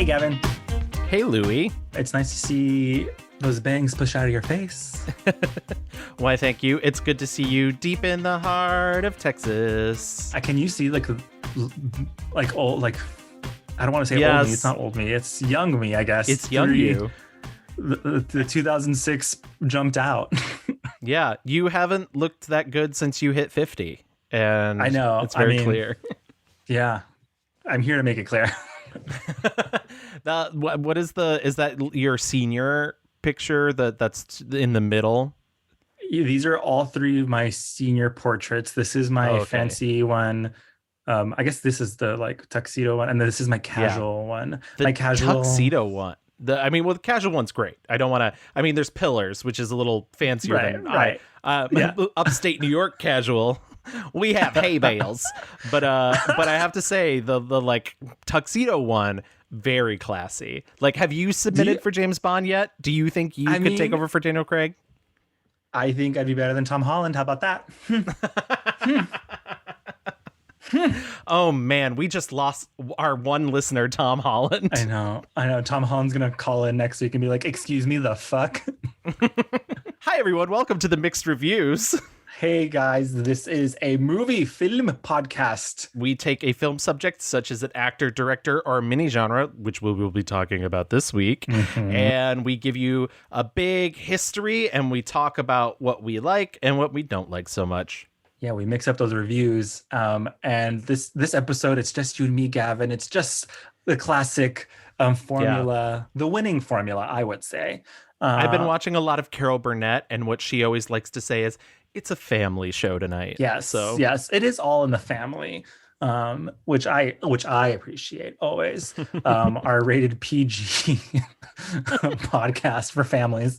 Hey, Gavin. Hey, Louie. It's nice to see those bangs push out of your face. Why, thank you. It's good to see you deep in the heart of Texas. Can you see like old, like, I don't want to say old me. It's not old me. It's young me, I guess. It's young you. The 2006 jumped out. Yeah, you haven't looked that good since you hit 50. And I know. It's very clear. Yeah. I'm here to make it clear. What is that your senior picture that's in the middle? These are all three of my senior portraits. This is my fancy one. I guess this is the like tuxedo one, and this is my casual one. My casual tuxedo one. The casual one's great. I don't want to. There's pillars, which is a little fancier than upstate New York casual. We have hay bales, but I have to say the like tuxedo one, very classy. Like, have you submitted for James Bond yet? Do you think you could take over for Daniel Craig? I think I'd be better than Tom Holland. How about that? Oh man, we just lost our one listener, Tom Holland. I know. Tom Holland's gonna call in next week and be like, "Excuse me, the fuck." Hi everyone, welcome to the Mixed Reviews. Hey guys, this is a film podcast. We take a film subject such as an actor, director, or mini genre, which we will be talking about this week, and we give you a big history and we talk about what we like and what we don't like so much. Yeah, we mix up those reviews. And this episode, it's just you and me, Gavin. It's just the classic formula, the winning formula, I would say. I've been watching a lot of Carol Burnett, and what she always likes to say is, it's a family show tonight. Yes, it is all in the family, which I appreciate always. Our rated PG podcast for families.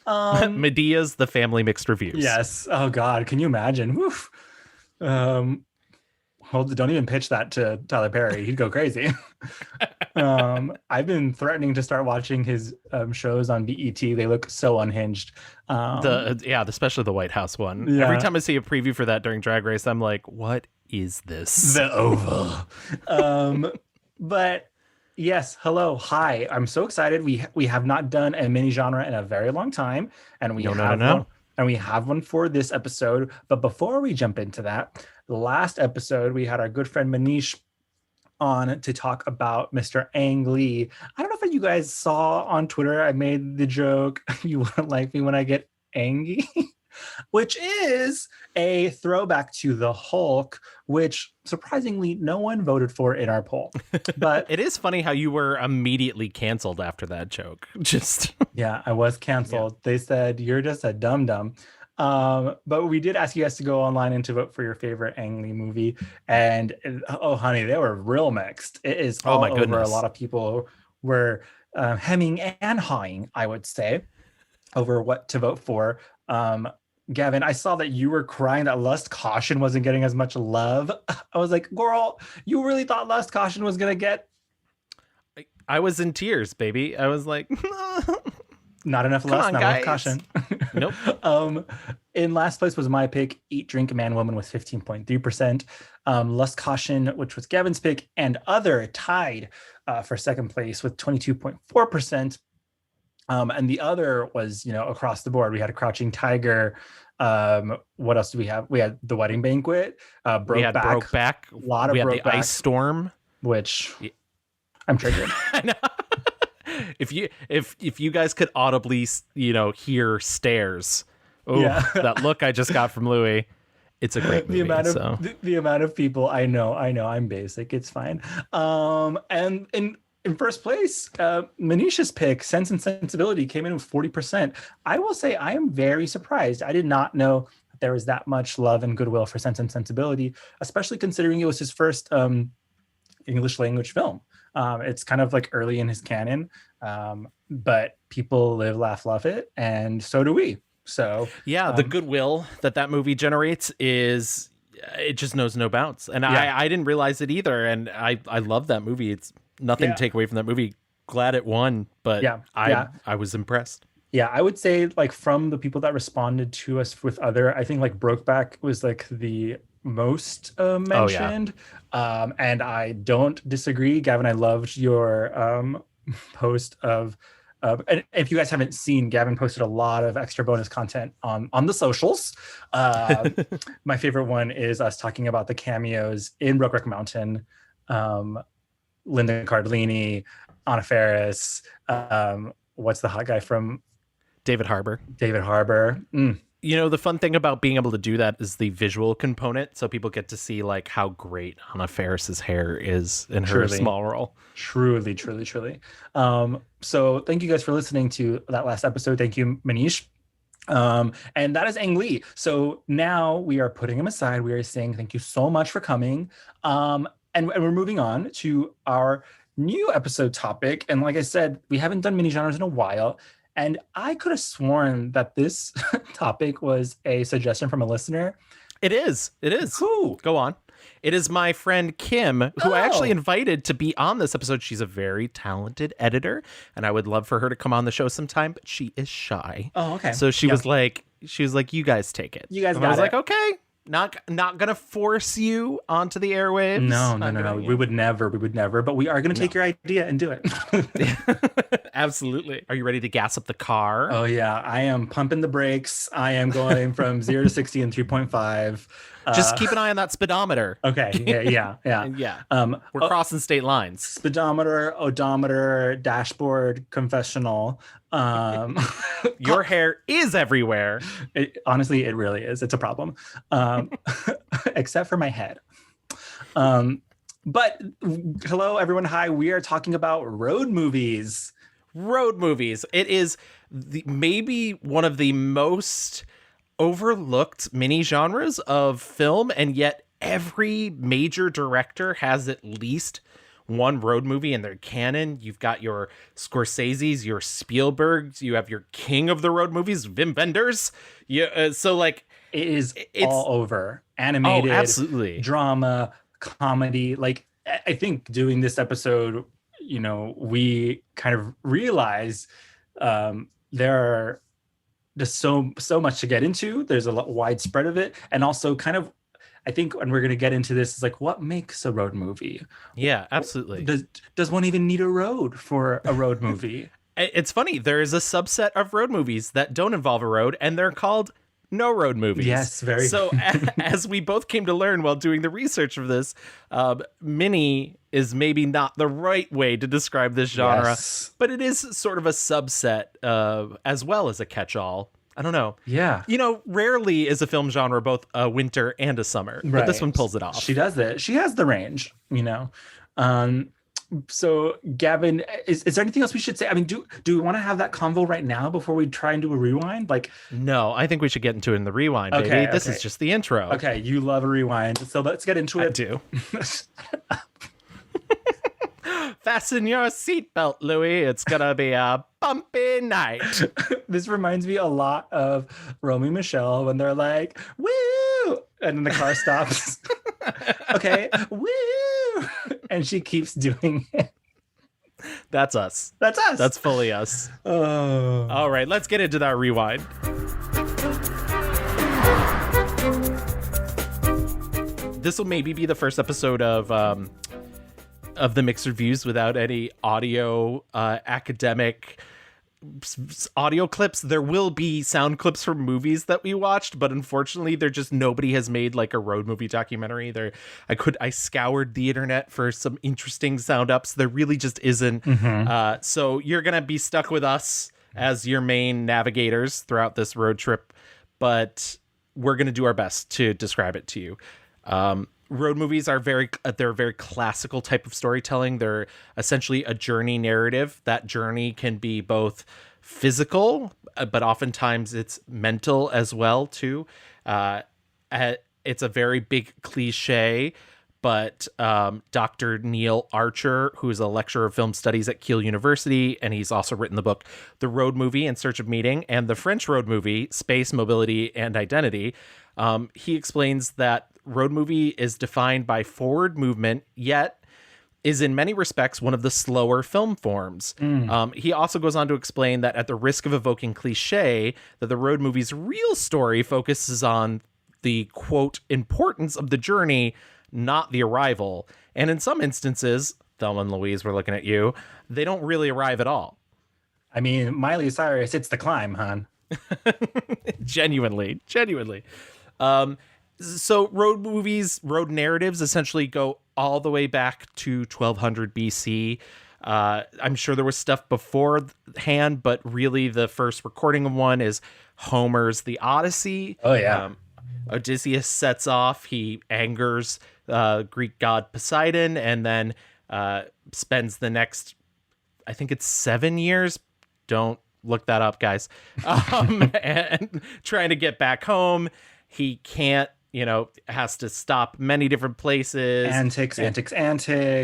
Medea's The Family Mixed Reviews. Yes. Oh God, can you imagine? Woof. Don't even pitch that to Tyler Perry. He'd go crazy. I've been threatening to start watching his shows on BET. They look so unhinged. Especially the White House one. Yeah. Every time I see a preview for that during Drag Race, I'm like, what is this? The Oval. But yes, hello, hi. I'm so excited. We have not done a mini genre in a very long time, and we have one for this episode. But before we jump into that, the last episode we had our good friend Manish on to talk about Mr. Ang Lee. I don't know if you guys saw on Twitter, I made the joke, "You wouldn't like me when I get angry," which is a throwback to the Hulk, which surprisingly no one voted for in our poll. But it is funny how you were immediately canceled after that joke. Yeah, I was canceled. Yeah. They said you're just a dum-dum. But we did ask you guys to go online and to vote for your favorite Ang Lee movie. And oh, honey, they were real mixed. It is all over. Goodness. A lot of people were hemming and hawing, I would say, over what to vote for. Gavin, I saw that you were crying that Lust Caution wasn't getting as much love. I was like, girl, you really thought Lust Caution was going to get? I was in tears, baby. I was like... Not enough lust, not enough caution. Nope. In last place was my pick, Eat, Drink, Man, Woman with 15.3%. Lust Caution, which was Gavin's pick, and Other tied for second place with 22.4%. And the other was, across the board. We had a Crouching Tiger. What else do we have? We had The Wedding Banquet. Brokeback. A lot of Brokeback. The Ice Storm. Which I'm triggered. I know. If you guys could audibly, hear stares, that look I just got from Louie, it's a great movie. The amount of people I know, I'm basic. It's fine. And in first place, Manisha's pick, Sense and Sensibility, came in with 40%. I will say I am very surprised. I did not know that there was that much love and goodwill for Sense and Sensibility, especially considering it was his first English language film. It's kind of like early in his canon, but people live, laugh, love it, and so do we. So yeah, the goodwill that movie generates it just knows no bounds, and I didn't realize it either, and I love that movie. It's nothing to take away from that movie. Glad it won, but I was impressed. Yeah, I would say like from the people that responded to us with other, I think like Brokeback was like the most mentioned. And I don't disagree. Gavin, I loved your post of and if you guys haven't seen, Gavin posted a lot of extra bonus content on the socials. My favorite one is us talking about the cameos in Brokeback Mountain. Linda Cardellini, Anna Faris, what's the hot guy from David Harbour. You know, the fun thing about being able to do that is the visual component. So people get to see like how great Anna Faris's hair is in her small role. Truly. So thank you guys for listening to that last episode. Thank you, Manish. And that is Ang Lee. So now we are putting him aside. We are saying thank you so much for coming. And we're moving on to our new episode topic. And like I said, we haven't done mini genres in a while. And I could have sworn that this topic was a suggestion from a listener. It is. Who? Go on. It is my friend Kim, who I actually invited to be on this episode. She's a very talented editor, and I would love for her to come on the show sometime, but she is shy. Oh, okay. So she was like, you guys take it. You guys got it. I was like, okay. Not gonna force you onto the airwaves. No. We would never. But we are gonna take your idea and do it. Absolutely. Are you ready to gas up the car? Oh yeah, I am pumping the brakes. I am going from 0 to 60 in 3.5. Just keep an eye on that speedometer. Okay. Yeah. Yeah. We're crossing state lines. Speedometer, odometer, dashboard, confessional. Your hair is everywhere. Honestly, it really is. It's a problem. Except for my head. But hello, everyone. Hi. We are talking about road movies. It is maybe one of the most overlooked mini genres of film, and yet every major director has at least one road movie in their canon. You've got your Scorsese's, your Spielberg's, you have your king of the road movies, Wim Wenders. So like it's all over. Animated, absolutely. Drama, comedy. Like I think doing this episode, you know, we kind of realize there are just so much to get into. There's a widespread of it, and also kind of, I think, and we're going to get into this, is like, what makes a road movie? Yeah, absolutely. Does one even need a road for a road movie? It's funny. There is a subset of road movies that don't involve a road, and they're called no road movies. Yes, very. So as we both came to learn while doing the research of this, mini is maybe not the right way to describe this genre, but it is sort of a subset as well as a catch-all. I don't know. Yeah. You know, rarely is a film genre both a winter and a summer, but this one pulls it off. She does it. She has the range, you know. So Gavin, is there anything else we should say? I mean, do we want to have that convo right now before we try and do a rewind? Like, no, I think we should get into it in the rewind, baby. This is just the intro. Okay, you love a rewind, so let's get into it. I do. Fasten your seatbelt, Louie. It's gonna be a bumpy night. This reminds me a lot of Romy and Michelle when they're like, woo! And then the car stops. Okay, woo! And she keeps doing it. That's us. That's fully us. Oh. All right, let's get into that rewind. This will maybe be the first episode of the mixed reviews without any audio, academic audio clips. There will be sound clips from movies that we watched, but unfortunately nobody has made like a road movie documentary. I scoured the internet for some interesting sound ups. There really just isn't. Mm-hmm. So you're going to be stuck with us as your main navigators throughout this road trip, but we're going to do our best to describe it to you. Road movies are they're a very classical type of storytelling. They're essentially a journey narrative. That journey can be both physical, but oftentimes it's mental as well too. It's a very big cliche, but Dr. Neil Archer, who is a lecturer of film studies at Keele University, and he's also written the book The Road Movie in Search of Meaning and the French Road Movie, Space, Mobility, and Identity. He explains that road movie is defined by forward movement, yet is in many respects one of the slower film forms. He also goes on to explain that, at the risk of evoking cliche, that the road movie's real story focuses on the, quote, importance of the journey, not the arrival. And in some instances, Thelma and Louise, we're looking at you, they don't really arrive at all. I mean, Miley Cyrus, it's the climb, hon. Genuinely. So road movies, road narratives essentially go all the way back to 1200 BC. I'm sure there was stuff beforehand, but really the first recording of one is Homer's The Odyssey. Oh, yeah. Odysseus sets off. He angers Greek god Poseidon, and then spends the next, I think it's 7 years. Don't look that up, guys. And trying to get back home. He can't, has to stop many different places. Antics.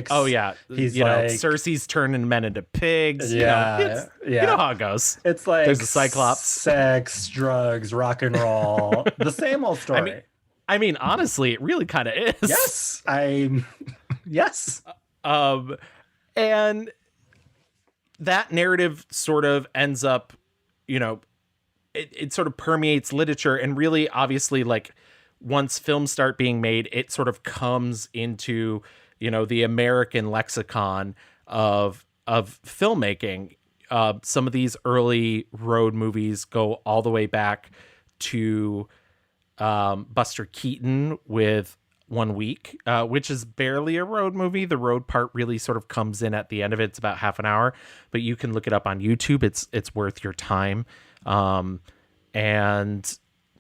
Oh, yeah. He's like... Cersei's turning men into pigs. Yeah. You know how it goes. It's like... There's a Cyclops. Sex, drugs, rock and roll. The same old story. I mean, honestly, it really kind of is. Yes. Yes. And that narrative sort of ends up, it sort of permeates literature, and really, obviously, like, once films start being made, it sort of comes into, the American lexicon of filmmaking. Some of these early road movies go all the way back to Buster Keaton with 1 Week, which is barely a road movie. The road part really sort of comes in at the end of it. It's about half an hour, but you can look it up on YouTube. It's worth your time. And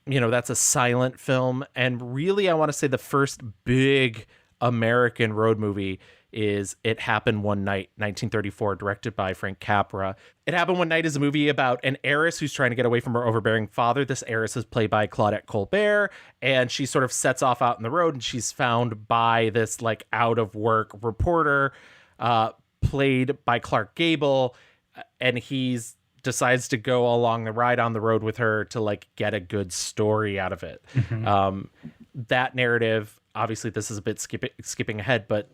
that's a silent film. And really, I want to say the first big American road movie is It Happened One Night, 1934, directed by Frank Capra. It Happened One Night is a movie about an heiress who's trying to get away from her overbearing father. This heiress is played by Claudette Colbert, and she sort of sets off out on the road, and she's found by this like out of work reporter, played by Clark Gable, and he's decides to go along the ride on the road with her to like get a good story out of it. Mm-hmm. That narrative, obviously this is a bit skipping ahead, but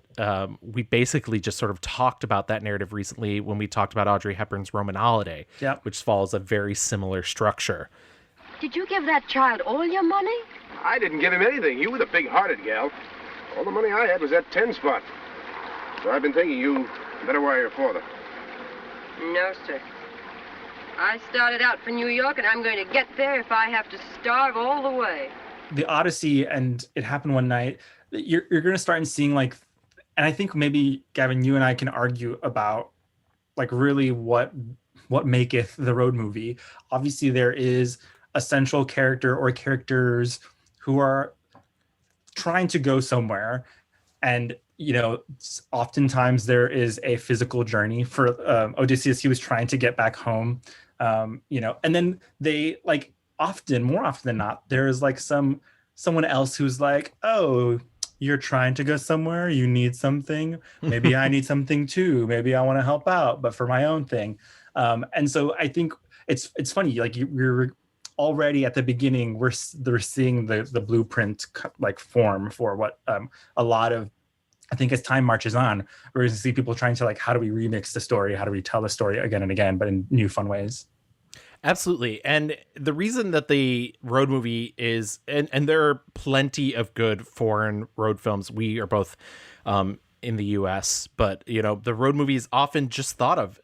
we basically just sort of talked about that narrative recently when we talked about Audrey Hepburn's Roman Holiday, which follows a very similar structure. Did you give that child all your money? I didn't give him anything. You were the big-hearted gal. All the money I had was that 10 spot. So I've been thinking you better wire your father. No, sir. I started out for New York, and I'm going to get there if I have to starve all the way. The Odyssey and It Happened One Night, you're going to start seeing like, and I think maybe, Gavin, you and I can argue about like really what maketh the road movie. Obviously, there is a central character or characters who are trying to go somewhere, and oftentimes there is a physical journey. For Odysseus, he was trying to get back home, and then they like more often than not, there is like someone else who's like, oh, you're trying to go somewhere, you need something, maybe I need something too, maybe I want to help out, but for my own thing. And so I think it's funny, like we're already at the beginning, they're seeing the blueprint like form for what a lot of, I think as time marches on, we're going to see people trying to like, how do we remix the story? How do we tell the story again and again, but in new fun ways? Absolutely. And the reason that the road movie is, and there are plenty of good foreign road films. We are both in the US, but the road movie is often just thought of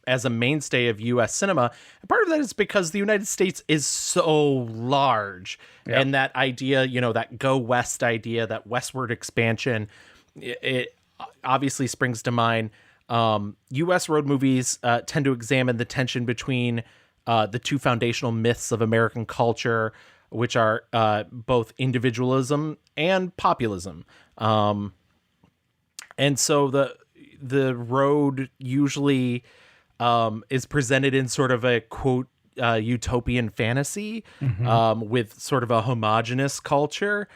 as a mainstay of US cinema. And part of that is because the United States is so large, and that idea, that go west idea, that westward expansion, it obviously springs to mind. US road movies tend to examine the tension between the two foundational myths of American culture, which are both individualism and populism. And so the road usually is presented in sort of a quote utopian fantasy, with sort of a homogenous culture.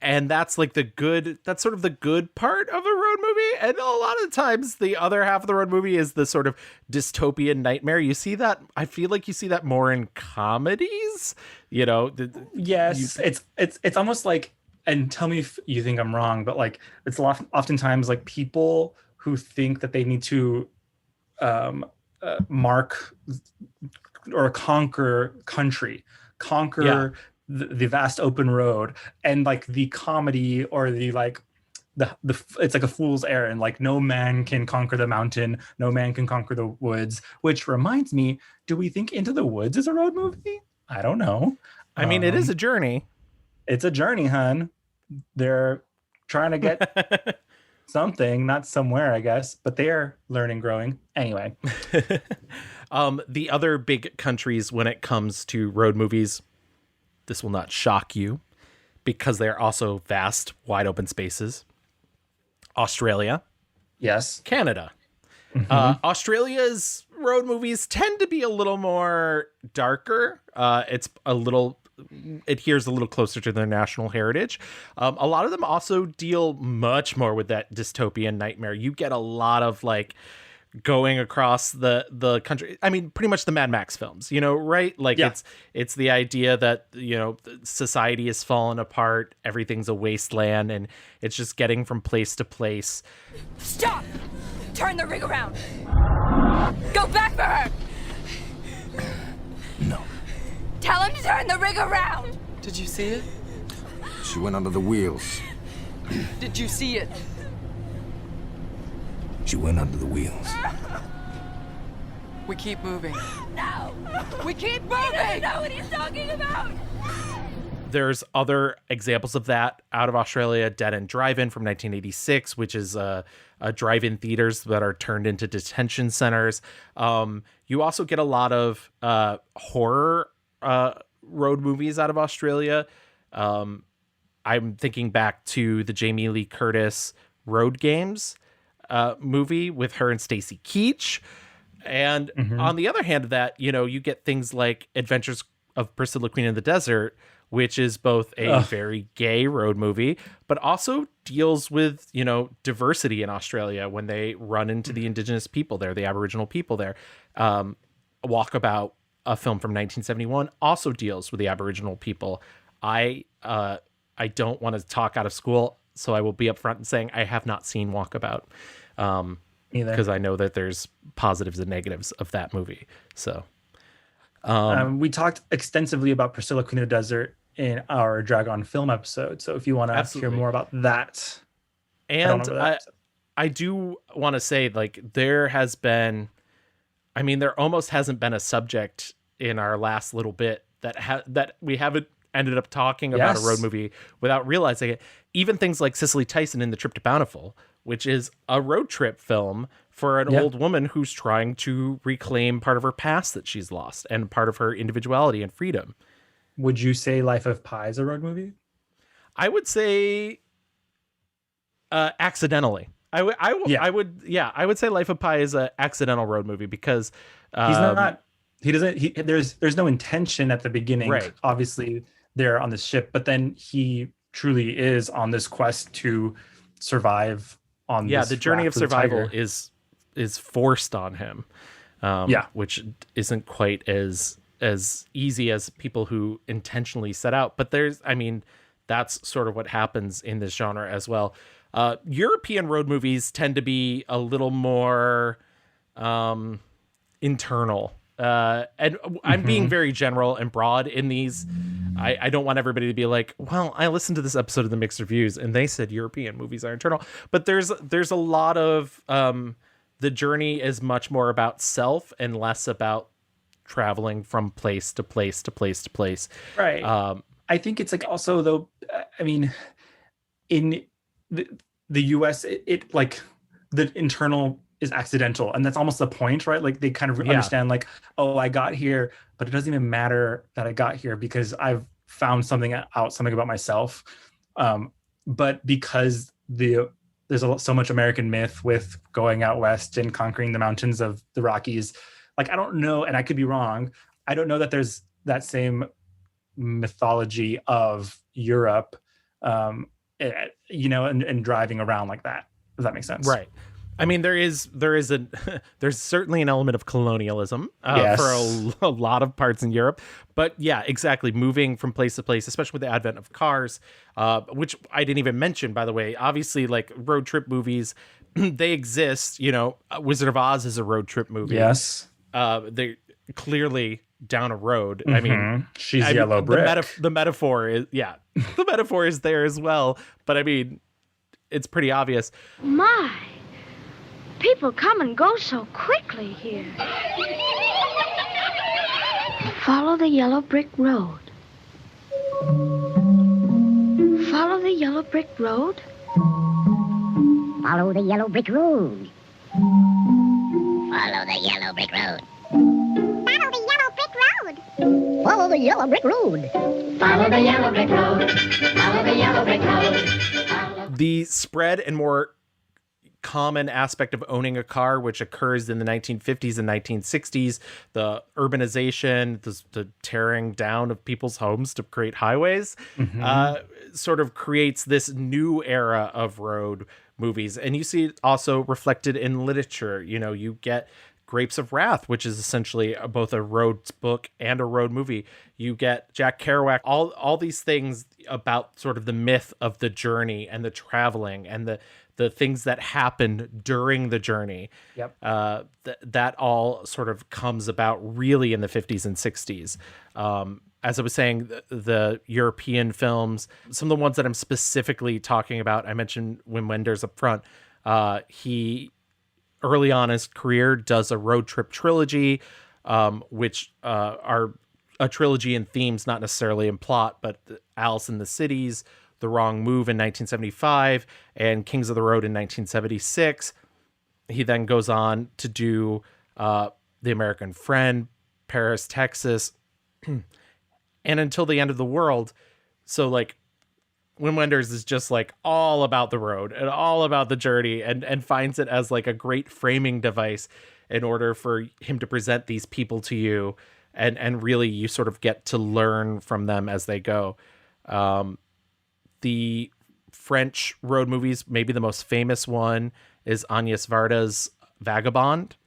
And that's like that's sort of the good part of a road movie. And a lot of times the other half of the road movie is the sort of dystopian nightmare. You see that, I feel like you see that more in comedies, Yes. It's almost like, and tell me if you think I'm wrong, but like, it's oftentimes like people who think that they need to mark or conquer country, the vast open road, and like the comedy or the like the it's like a fool's errand. Like no man can conquer the mountain, no man can conquer the woods. Which reminds me, do we think Into the Woods is a road movie? I don't know. I mean, it is a journey. It's a journey, hun. They're trying to get something, not somewhere, I guess, but they're learning, growing. Anyway. The other big countries when it comes to road movies, this will not shock you because they're also vast, wide open spaces. Australia. Yes. Canada. Australia's road movies tend to be a little more darker. It adheres a little closer to their national heritage. A lot of them also deal much more with that dystopian nightmare. You get a lot of like going across the country. I mean, pretty much the Mad Max films, right? Like it's the idea that, society has fallen apart. Everything's a wasteland and it's just getting from place to place. Stop! Turn the rig around. Go back for her. No. Tell him to turn the rig around. Did you see it? She went under the wheels. Did you see it? She went under the wheels. We keep moving. No! We keep moving! He doesn't know what he's talking about! There's other examples of that out of Australia. Dead End Drive-In from 1986, which is a drive-in theaters that are turned into detention centers. You also get a lot of horror road movies out of Australia. I'm thinking back to the Jamie Lee Curtis Road Games movie with her and Stacy Keach. And on the other hand of that, you get things like Adventures of Priscilla, Queen of the Desert, which is both a very gay road movie, but also deals with, diversity in Australia when they run into the indigenous people there, the Aboriginal people there. Walkabout, a film from 1971, also deals with the Aboriginal people. I don't want to talk out of school, so I will be upfront in saying I have not seen Walkabout. Either. Because I know that there's positives and negatives of that movie. So we talked extensively about Priscilla, Queen of the Desert in our Dragon film episode. So if you want to hear more about that. And I do want to say, like, there almost hasn't been a subject in our last little bit that we haven't ended up talking about a road movie without realizing it. Even things like Cicely Tyson in The Trip to Bountiful, which is a road trip film for an old woman who's trying to reclaim part of her past that she's lost and part of her individuality and freedom. Would you say Life of Pi is a road movie? I would say accidentally. I would say Life of Pi is an accidental road movie because there's no intention at the beginning. Right. Obviously they're on the ship, but then he truly is on this quest to survive on this the journey of survival tiger. is forced on him. Which isn't quite as easy as people who intentionally set out, but that's sort of what happens in this genre as well. European road movies tend to be a little more internal. And I'm being very general and broad in these. I don't want everybody to be like, well, I listened to this episode of the Mixed Reviews and they said European movies are internal. But there's a lot of the journey is much more about self and less about traveling from place to place to place to place. Right. I think it's like also though, in the US, it like the internal is accidental, and that's almost the point, right? Like they kind of understand like, oh, I got here, but it doesn't even matter that I got here because I've found something about myself. But because there's so much American myth with going out west and conquering the mountains of the Rockies, like I don't know, and I could be wrong, I don't know that there's that same mythology of Europe and driving around like that. Does that make sense? Right. There's certainly an element of colonialism for a lot of parts in Europe, but yeah, exactly. Moving from place to place, especially with the advent of cars, which I didn't even mention, by the way. Obviously, like road trip movies, they exist. Wizard of Oz is a road trip movie. Yes. They clearly down a road. I mean, she's yellow brick. The metaphor is, the metaphor is there as well. But I mean, it's pretty obvious. My, people come and go so quickly here. Follow the yellow brick road. Follow the yellow brick road. Follow the yellow brick road. Follow the yellow brick road. Follow the yellow brick road. Follow the yellow brick road. Follow the yellow brick road. The spread and more common aspect of owning a car, which occurs in the 1950s and 1960s, the urbanization, the tearing down of people's homes to create highways, sort of creates this new era of road movies. And you see it also reflected in literature. You know, you get Grapes of Wrath, which is essentially both a road book and a road movie. You get Jack Kerouac, all these things about sort of the myth of the journey and the traveling and the things that happen during the journey. Yep. That all sort of comes about really in the 50s and 60s. As I was saying, the European films, some of the ones that I'm specifically talking about, I mentioned Wim Wenders up front. He, early on in his career, does a road trip trilogy, which are a trilogy in themes, not necessarily in plot, but Alice in the Cities, The Wrong Move in 1975, and Kings of the Road in 1976. He then goes on to do The American Friend, Paris, Texas, and Until the End of the World. So like Wim Wenders is just like all about the road and all about the journey, and finds it as like a great framing device in order for him to present these people to you. And really you sort of get to learn from them as they go. The French road movies, maybe the most famous one is Agnès Varda's Vagabond,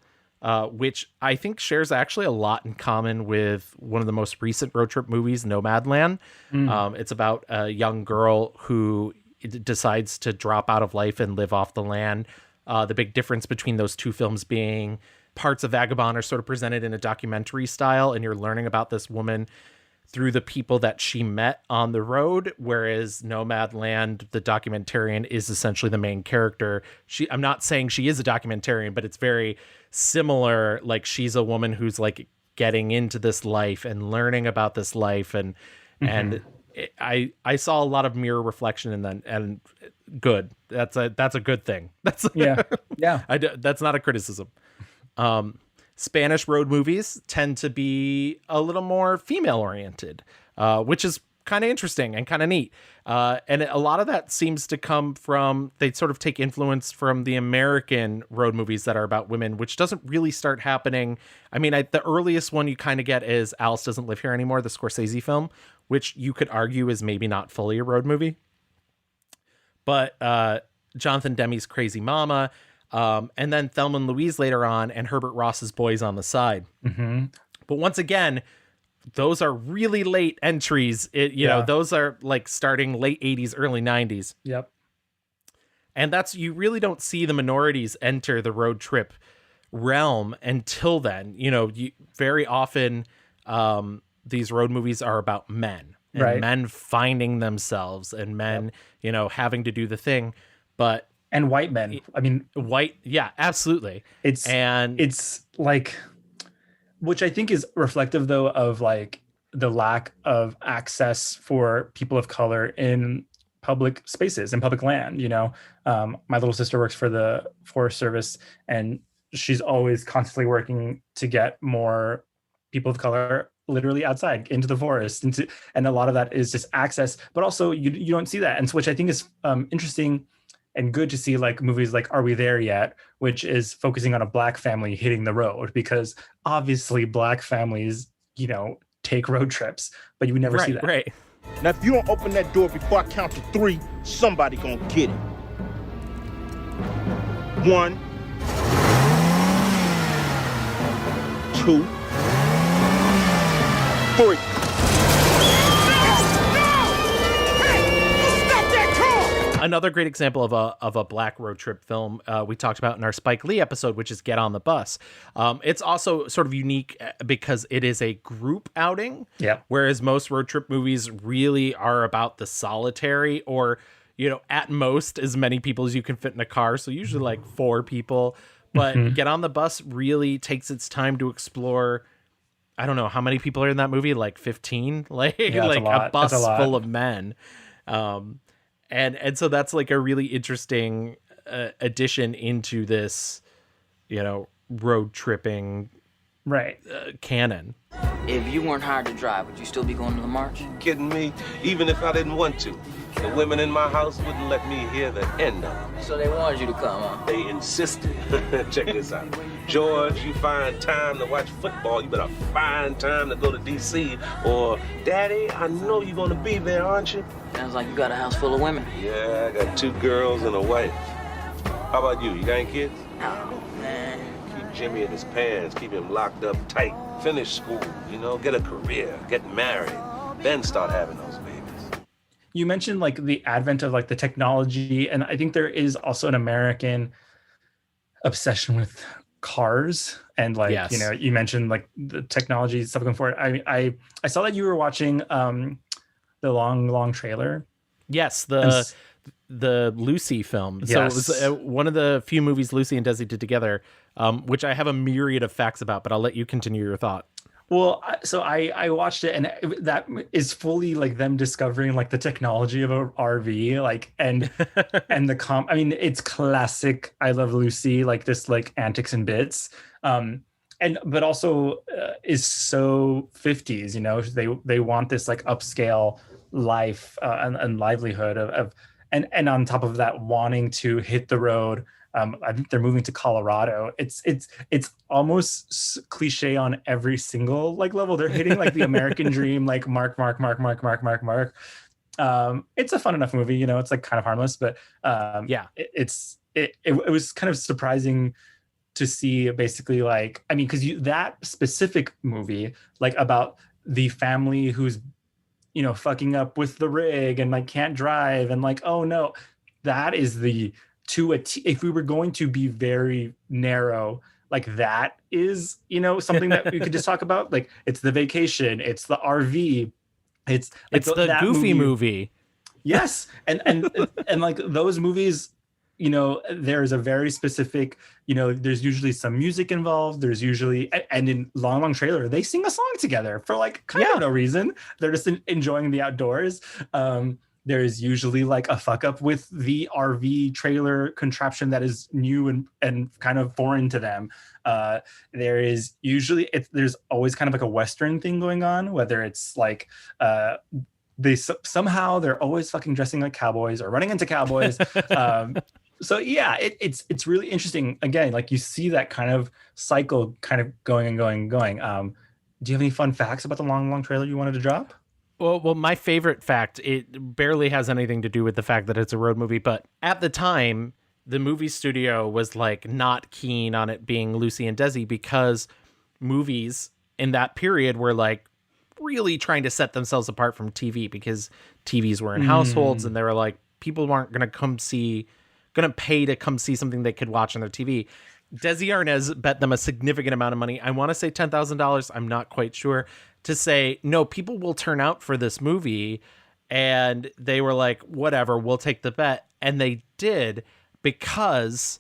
which I think shares actually a lot in common with one of the most recent road trip movies, Nomadland. It's about a young girl who decides to drop out of life and live off the land. The big difference between those two films being parts of Vagabond are sort of presented in a documentary style, and you're learning about this woman through the people that she met on the road, whereas Nomadland, the documentarian, is essentially the main character. I'm not saying she is a documentarian, but it's very similar. Like, she's a woman who's like getting into this life and learning about this life, and I saw a lot of mirror reflection in that, and good. That's a good thing. That's that's not a criticism. Spanish road movies tend to be a little more female oriented, which is kind of interesting and kind of neat. And a lot of that seems to come from, they sort of take influence from the American road movies that are about women, which doesn't really start happening. I mean, the earliest one you kind of get is Alice Doesn't Live Here Anymore, the Scorsese film, which you could argue is maybe not fully a road movie. But Jonathan Demme's Crazy Mama, and then Thelma and Louise later on, and Herbert Ross's Boys on the Side. But once again, those are really late entries. You know, those are like starting late 80s, early 90s. Yep. And you really don't see the minorities enter the road trip realm until then. You know, very often these road movies are about men. And men finding themselves, and men, you know, having to do the thing. And white men. I mean, absolutely. It's like, which I think is reflective though of like the lack of access for people of color in public spaces and public land. You know, my little sister works for the Forest Service, and she's always constantly working to get more people of color literally outside into the forest, and a lot of that is just access, but also you don't see that. And so, which I think is interesting and good to see, like movies like Are We There Yet, which is focusing on a black family hitting the road, because obviously black families, you know, take road trips, but you would never see that. Right. Now, if you don't open that door before I count to 3, somebody gonna get it. 1, 2, 3. Stop that car! Another great example of a black road trip film we talked about in our Spike Lee episode, which is Get on the Bus. It's also sort of unique because it is a group outing. Yeah. Whereas most road trip movies really are about the solitary, or, you know, at most as many people as you can fit in a car. So usually like 4 people. But Get on the Bus really takes its time to explore. I don't know how many people are in that movie, like 15, like a bus full of men. And so that's like a really interesting addition into this, you know, road tripping canon. If you weren't hired to drive, would you still be going to the march? Kidding me? Even if I didn't want to. The women in my house wouldn't let me hear the end of it. So they wanted you to come, huh? They insisted. Check this out. George, you find time to watch football. You better find time to go to D.C. Or, Daddy, I know you're going to be there, aren't you? Sounds like you got a house full of women. Yeah, I got 2 girls and a wife. How about you? You got any kids? Oh, man. Keep Jimmy in his pants. Keep him locked up tight. Finish school, you know, get a career, get married, then start having those babies. You mentioned like the advent of like the technology, and I think there is also an American obsession with cars, and like you know, you mentioned like the technology stuff going forward. I saw that you were watching the long trailer. Yes, the Lucy film. Yes. So it was one of the few movies Lucy and Desi did together, which I have a myriad of facts about, but I'll let you continue your thought. Well, so I watched it, and that is fully like them discovering like the technology of a RV, like and I mean, it's classic I Love Lucy, like this like antics and bits, but also is so 50s, you know. They want this like upscale life and livelihood of and on top of that, wanting to hit the road. I think they're moving to Colorado. It's almost cliche on every single like level. They're hitting like the American dream, like mark. It's a fun enough movie, you know. It's like kind of harmless, but it was kind of surprising to see basically like, I mean, because that specific movie, like about the family who's, you know, fucking up with the rig and like can't drive and like, oh no, that is the to a T. If we were going to be very narrow, like that is, you know, something that we could just talk about. Like it's the vacation, it's the RV, it's the Goofy movie. Yes, and like those movies, you know, there's a very specific, you know, there's usually some music involved. There's usually, and in Long Trailer, they sing a song together for like kind of no reason. They're just enjoying the outdoors. There's usually like a fuck up with the RV trailer contraption that is new and kind of foreign to them. There is usually, there's always kind of like a Western thing going on, whether it's like, somehow they're always fucking dressing like cowboys or running into cowboys. So yeah, it's really interesting. Again, like you see that kind of cycle kind of going. Do you have any fun facts about the long trailer you wanted to drop? Well, my favorite fact, it barely has anything to do with the fact that it's a road movie, but at the time, the movie studio was like not keen on it being Lucy and Desi because movies in that period were like really trying to set themselves apart from TV because TVs were in households and they were like, people weren't going to pay to come see something they could watch on their TV. Desi Arnaz bet them a significant amount of money. I want to say $10,000. I'm not quite sure. To say, no, people will turn out for this movie. And they were like, whatever, we'll take the bet. And they did because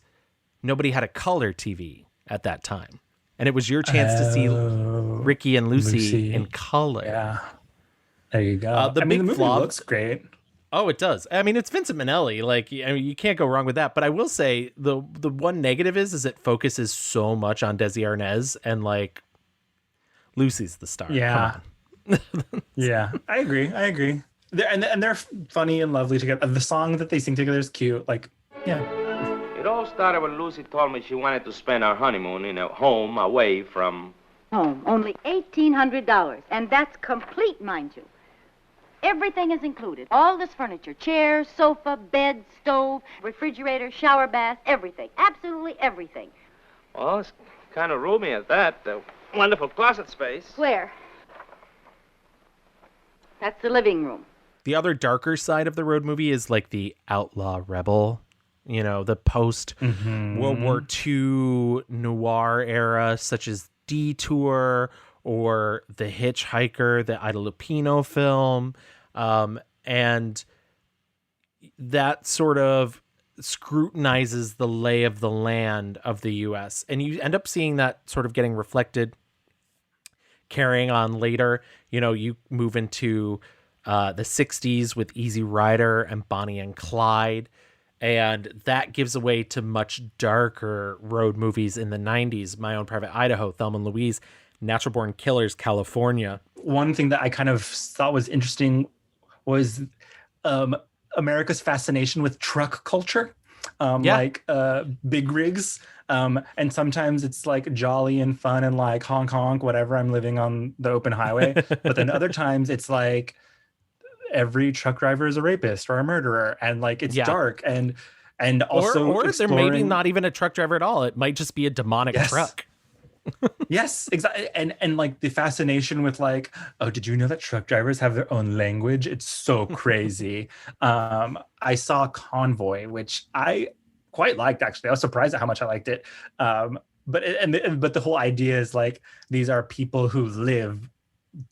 nobody had a color TV at that time. And it was your chance to see Ricky and Lucy in color. Yeah. There you go. The movie looks great. Oh, it does. I mean, it's Vincent Minnelli. Like, I mean, you can't go wrong with that. But I will say the one negative is it focuses so much on Desi Arnaz and like Lucy's the star. Yeah. Yeah, I agree. They're funny and lovely together. The song that they sing together is cute. Like, yeah. It all started when Lucy told me she wanted to spend our honeymoon in a home away from home. Only $1,800, and that's complete, mind you. Everything is included. All this furniture, chairs, sofa, bed, stove, refrigerator, shower bath, everything. Absolutely everything. Well, it's kind of roomy at that. Wonderful closet space. Where? That's the living room. The other darker side of the road movie is like the outlaw rebel, you know, the post World War II noir era, such as Detour or The Hitchhiker, the Ida Lupino film. And that sort of scrutinizes the lay of the land of the US. And you end up seeing that sort of getting reflected, carrying on later. You know, you move into the 60s with Easy Rider and Bonnie and Clyde. And that gives way to much darker road movies in the 90s. My Own Private Idaho, Thelma and Louise, Natural Born Killers, California. One thing that I kind of thought was interesting was America's fascination with truck culture, like big rigs. And sometimes it's like jolly and fun and like honk honk, whatever, I'm living on the open highway. But then other times it's like every truck driver is a rapist or a murderer, and like it's dark and also or they're maybe not even a truck driver at all. It might just be a demonic truck. Yes, exactly. And like the fascination with like, oh, did you know that truck drivers have their own language? It's so crazy. I saw Convoy, which I quite liked, actually. I was surprised at how much I liked it. But the whole idea is like, these are people who live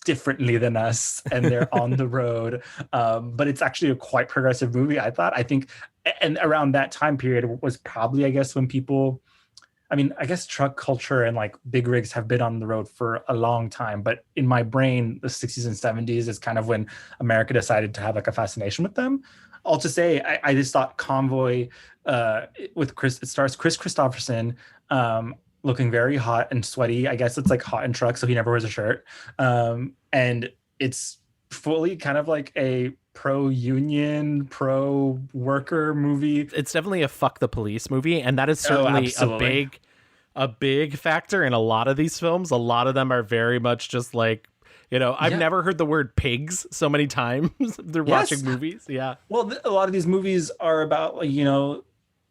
differently than us and they're on the road. But it's actually a quite progressive movie, I thought. I think, and around that time period was probably, I guess, when people, I mean, I guess truck culture and like big rigs have been on the road for a long time, but in my brain, the 60s and 70s is kind of when America decided to have like a fascination with them. All to say, I just thought Convoy with it stars Chris Christopherson, looking very hot and sweaty. I guess it's like hot in trucks, so he never wears a shirt. And it's fully kind of like a pro-union, pro-worker movie. It's definitely a fuck the police movie, and that is certainly a big factor in a lot of these films. A lot of them are very much just like, you know, I've never heard the word pigs so many times. They're watching movies. Yeah. Well, a lot of these movies are about, like, you know,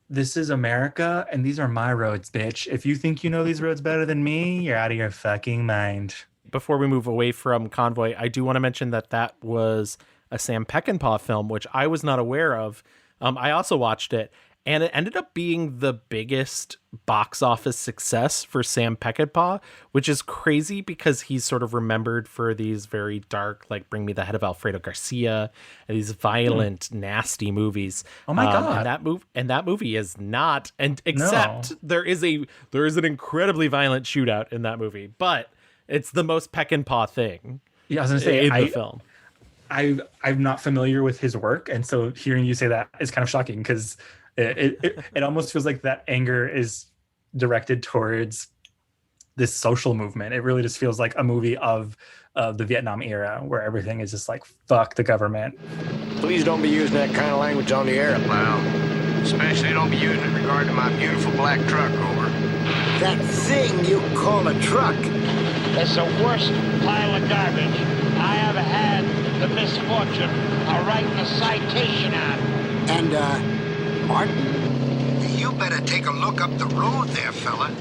this is America and these are my roads, bitch. If you think you know these roads better than me, you're out of your fucking mind. Before we move away from Convoy, I do want to mention that was a Sam Peckinpah film, which I was not aware of. I also watched it, and it ended up being the biggest box office success for Sam Peckinpah, which is crazy because he's sort of remembered for these very dark, like Bring Me the Head of Alfredo Garcia, and these violent, nasty movies. Oh my God. And that movie is not, and except there is an incredibly violent shootout in that movie, but it's the most Peckinpah thing. Yeah, I was gonna say in the film. I'm not familiar with his work, and so hearing you say that is kind of shocking because it almost feels like that anger is directed towards this social movement. It really just feels like a movie of the Vietnam era where everything is just like, fuck the government. Please don't be using that kind of language on the air, pal. Especially don't be using it in regard to my beautiful black truck, over. That thing you call a truck? It's the worst pile of garbage I ever had the misfortune of writing a citation on. And, Martin, you better take a look up the road there, fella,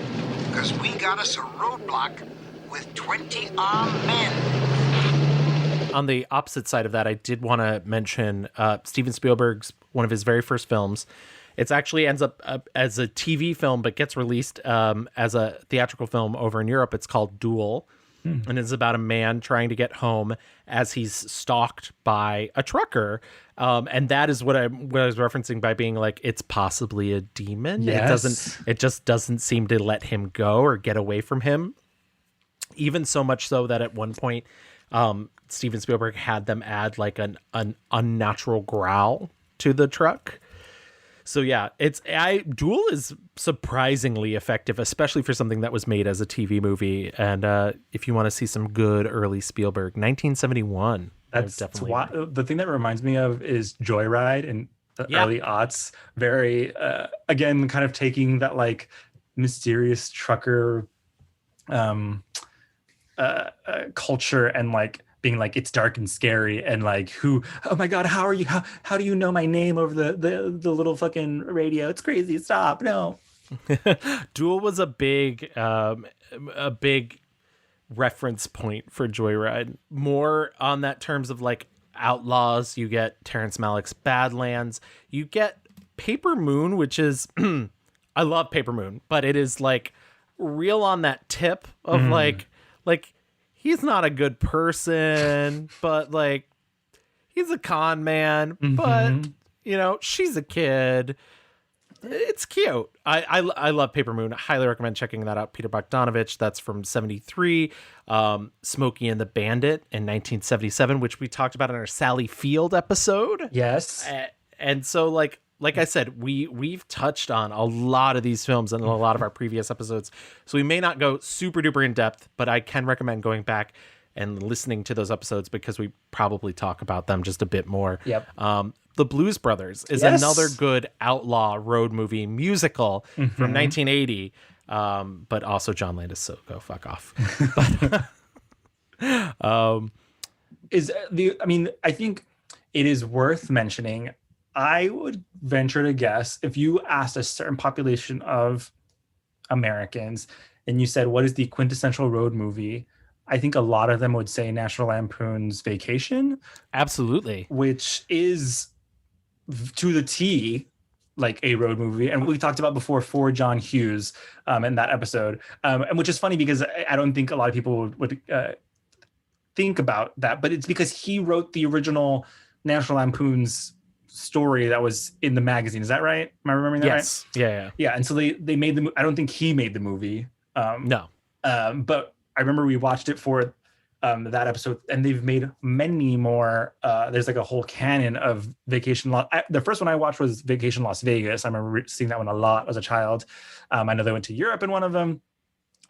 because we got us a roadblock with 20 armed men. On the opposite side of that, I did want to mention Steven Spielberg's one of his very first films. It actually ends up as a TV film, but gets released as a theatrical film over in Europe. It's called Duel. And it's about a man trying to get home as he's stalked by a trucker. And that is what I was referencing by being like, it's possibly a demon. Yes. It just doesn't seem to let him go or get away from him. Even so much so that at one point, Steven Spielberg had them add like an unnatural growl to the truck. So yeah, Duel is surprisingly effective, especially for something that was made as a TV movie. And if you want to see some good early Spielberg, 1971. That's definitely the thing that reminds me of is Joyride in the early aughts. Very again, kind of taking that like mysterious trucker culture and like being like, it's dark and scary, and like, oh my God, how are you? How do you know my name over the little fucking radio? It's crazy. Stop. No. Duel was a big reference point for Joyride, more on that terms of like Outlaws, you get Terrence Malick's Badlands, you get Paper Moon, which is I love Paper Moon, but it is like real on that tip of like he's not a good person, but like he's a con man, but you know, she's a kid. It's cute. I love Paper Moon. I highly recommend checking that out. Peter Bogdanovich. That's from 1973. Smokey and the Bandit in 1977, which we talked about in our Sally Field episode. Yes. And so like I said, we've touched on a lot of these films in a lot of our previous episodes. So we may not go super duper in depth, but I can recommend going back and listening to those episodes because we probably talk about them just a bit more. Yep. The Blues Brothers is another good outlaw road movie musical from 1980. But also John Landis, so go fuck off. I think it is worth mentioning. I would venture to guess if you asked a certain population of Americans and you said, what is the quintessential road movie? I think a lot of them would say National Lampoon's Vacation. Absolutely. Which is to the T like a road movie. And we talked about before for John Hughes in that episode. And which is funny because I don't think a lot of people would think about that, but it's because he wrote the original National Lampoon's story that was in the magazine. Is that right? Am I remembering that right? Yeah. And so they made the I don't think he made the movie. No. But I remember we watched it for that episode, and they've made many more. There's like a whole canon of Vacation. The first one I watched was Vacation Las Vegas. I remember seeing that one a lot as a child. I know they went to Europe in one of them.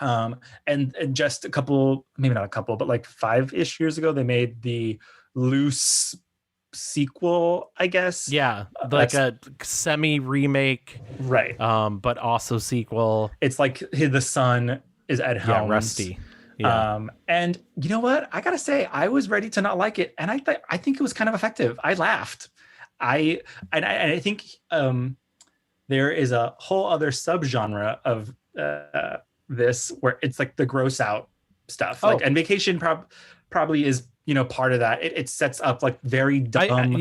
And just a couple, maybe not a couple, but like 5-ish years ago, they made the Loose sequel, I guess. Yeah, like a semi remake, right? But also sequel. It's like the son is Ed Helms. Yeah, Rusty. Yeah. And you know what? I gotta say, I was ready to not like it, and I think it was kind of effective. I laughed. I think there is a whole other subgenre of this where it's like the gross out stuff. Like, and Vacation probably is part of that. It sets up like very dumb.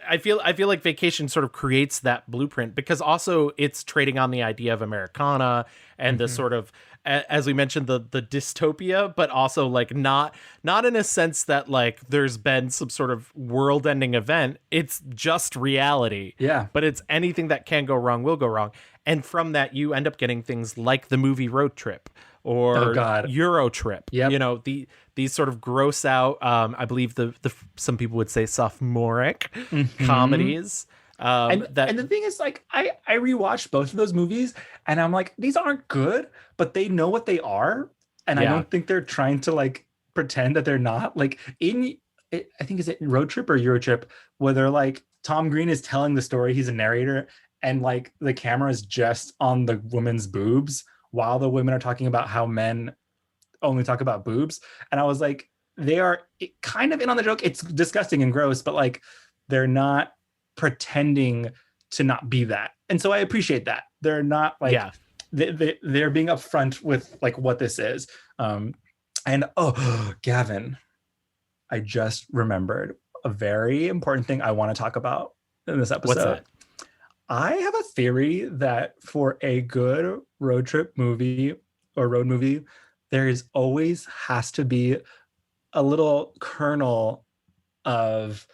I feel like Vacation sort of creates that blueprint because also it's trading on the idea of Americana and the sort of, as we mentioned, the dystopia, but also like not in a sense that like there's been some sort of world-ending event. It's just reality. Yeah. But it's anything that can go wrong will go wrong. And from that, you end up getting things like the movie Road Trip or Euro Trip. Yep. These sort of gross out, I believe the some people would say sophomoric comedies. And the thing is, like, I rewatched both of those movies and I'm like, these aren't good, but they know what they are. And I don't think they're trying to like pretend that they're not. Like I think is it Road Trip or Euro Trip, where they're like, Tom Green is telling the story, he's a narrator, and like the camera is just on the woman's boobs while the women are talking about how men only talk about boobs. And I was like, they are kind of in on the joke. It's disgusting and gross, but like they're not pretending to not be that. And so I appreciate that. They're not like, they're being upfront with like what this is. And Gavin, I just remembered a very important thing I want to talk about in this episode. What's that? I have a theory that for a good road trip movie or road movie, there is always has to be a little kernel of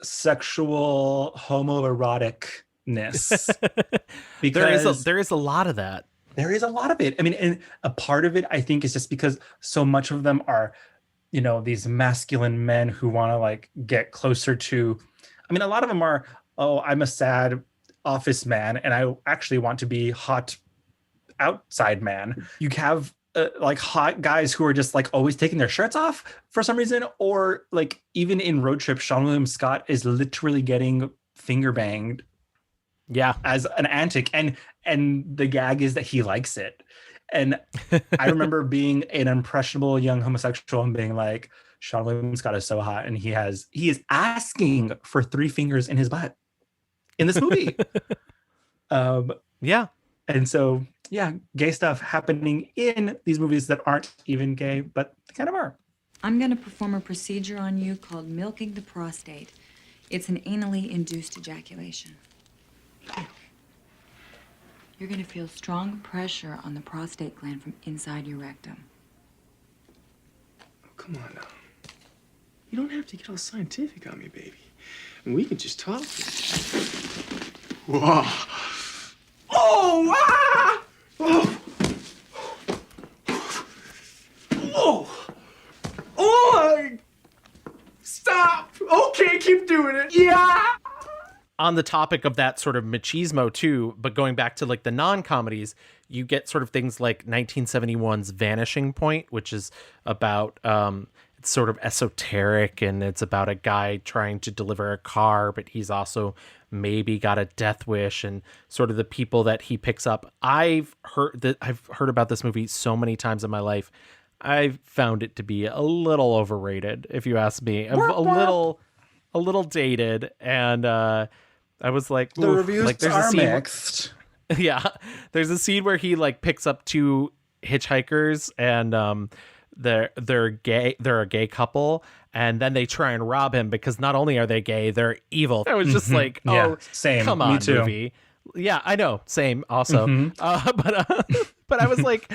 sexual homoeroticness. Because there is a lot of that. There is a lot of it. I mean, and a part of it, I think, is just because so much of them are, these masculine men who want to like get closer to, I mean, a lot of them are, I'm a sad office man and I actually want to be hot outside man. You have like hot guys who are just like always taking their shirts off for some reason, or like even in Road Trip, Sean William Scott is literally getting finger banged as an antic, and the gag is that he likes it. And I remember being an impressionable young homosexual and being like, Sean William Scott is so hot, and he is asking for 3 fingers in his butt in this movie. And so gay stuff happening in these movies that aren't even gay, but they kind of are. I'm going to perform a procedure on you called milking the prostate. It's an anally induced ejaculation. You're going to feel strong pressure on the prostate gland from inside your rectum. Oh, come on now. You don't have to get all scientific on me, baby. And we can just talk. Whoa. Oh! Ah! Oh! Oh! Oh! Stop! Okay, keep doing it. Yeah! On the topic of that sort of machismo too, but going back to like the non-comedies, you get sort of things like 1971's Vanishing Point, which is about it's sort of esoteric, and it's about a guy trying to deliver a car, but he's also maybe got a death wish, and sort of the people that he picks up. I've heard about this movie so many times in my life. I found it to be a little overrated, if you ask me. A little dated, and I was like, the reviews like, are mixed. Yeah, there's a scene where he like picks up two hitchhikers, and they're gay. They're a gay couple, and then they try and rob him because not only are they gay, they're evil. I was just like, oh, yeah, same. Come on, me too. Movie. Yeah, I know. Same. Also, but I was like,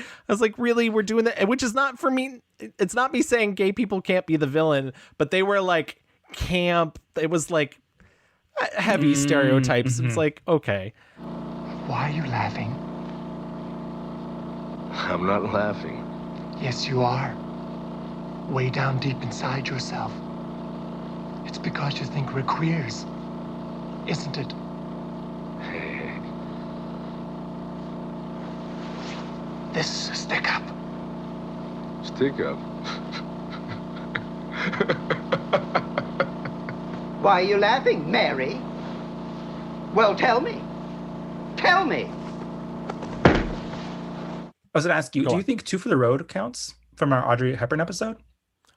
really, we're doing that, which is not for me. It's not me saying gay people can't be the villain, but they were like camp. It was like heavy stereotypes. It's like, okay. Why are you laughing? I'm not laughing. Yes, you are. Way down deep inside yourself. It's because you think we're queers, isn't it? Hey. This is a stick-up. Stick-up? Why are you laughing, Mary? Well, tell me. Tell me. I was going to ask you, do you think Two for the Road counts from our Audrey Hepburn episode?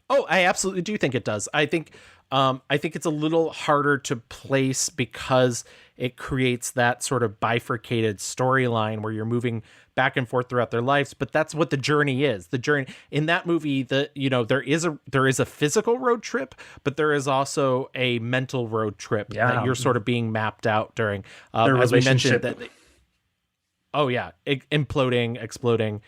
Oh, I absolutely do think it does. I think it's a little harder to place because it creates that sort of bifurcated storyline where you're moving back and forth throughout their lives. But that's what the journey is. The journey in that movie, there is a physical road trip, but there is also a mental road trip that you're sort of being mapped out during. As we mentioned that. Oh yeah, imploding, exploding.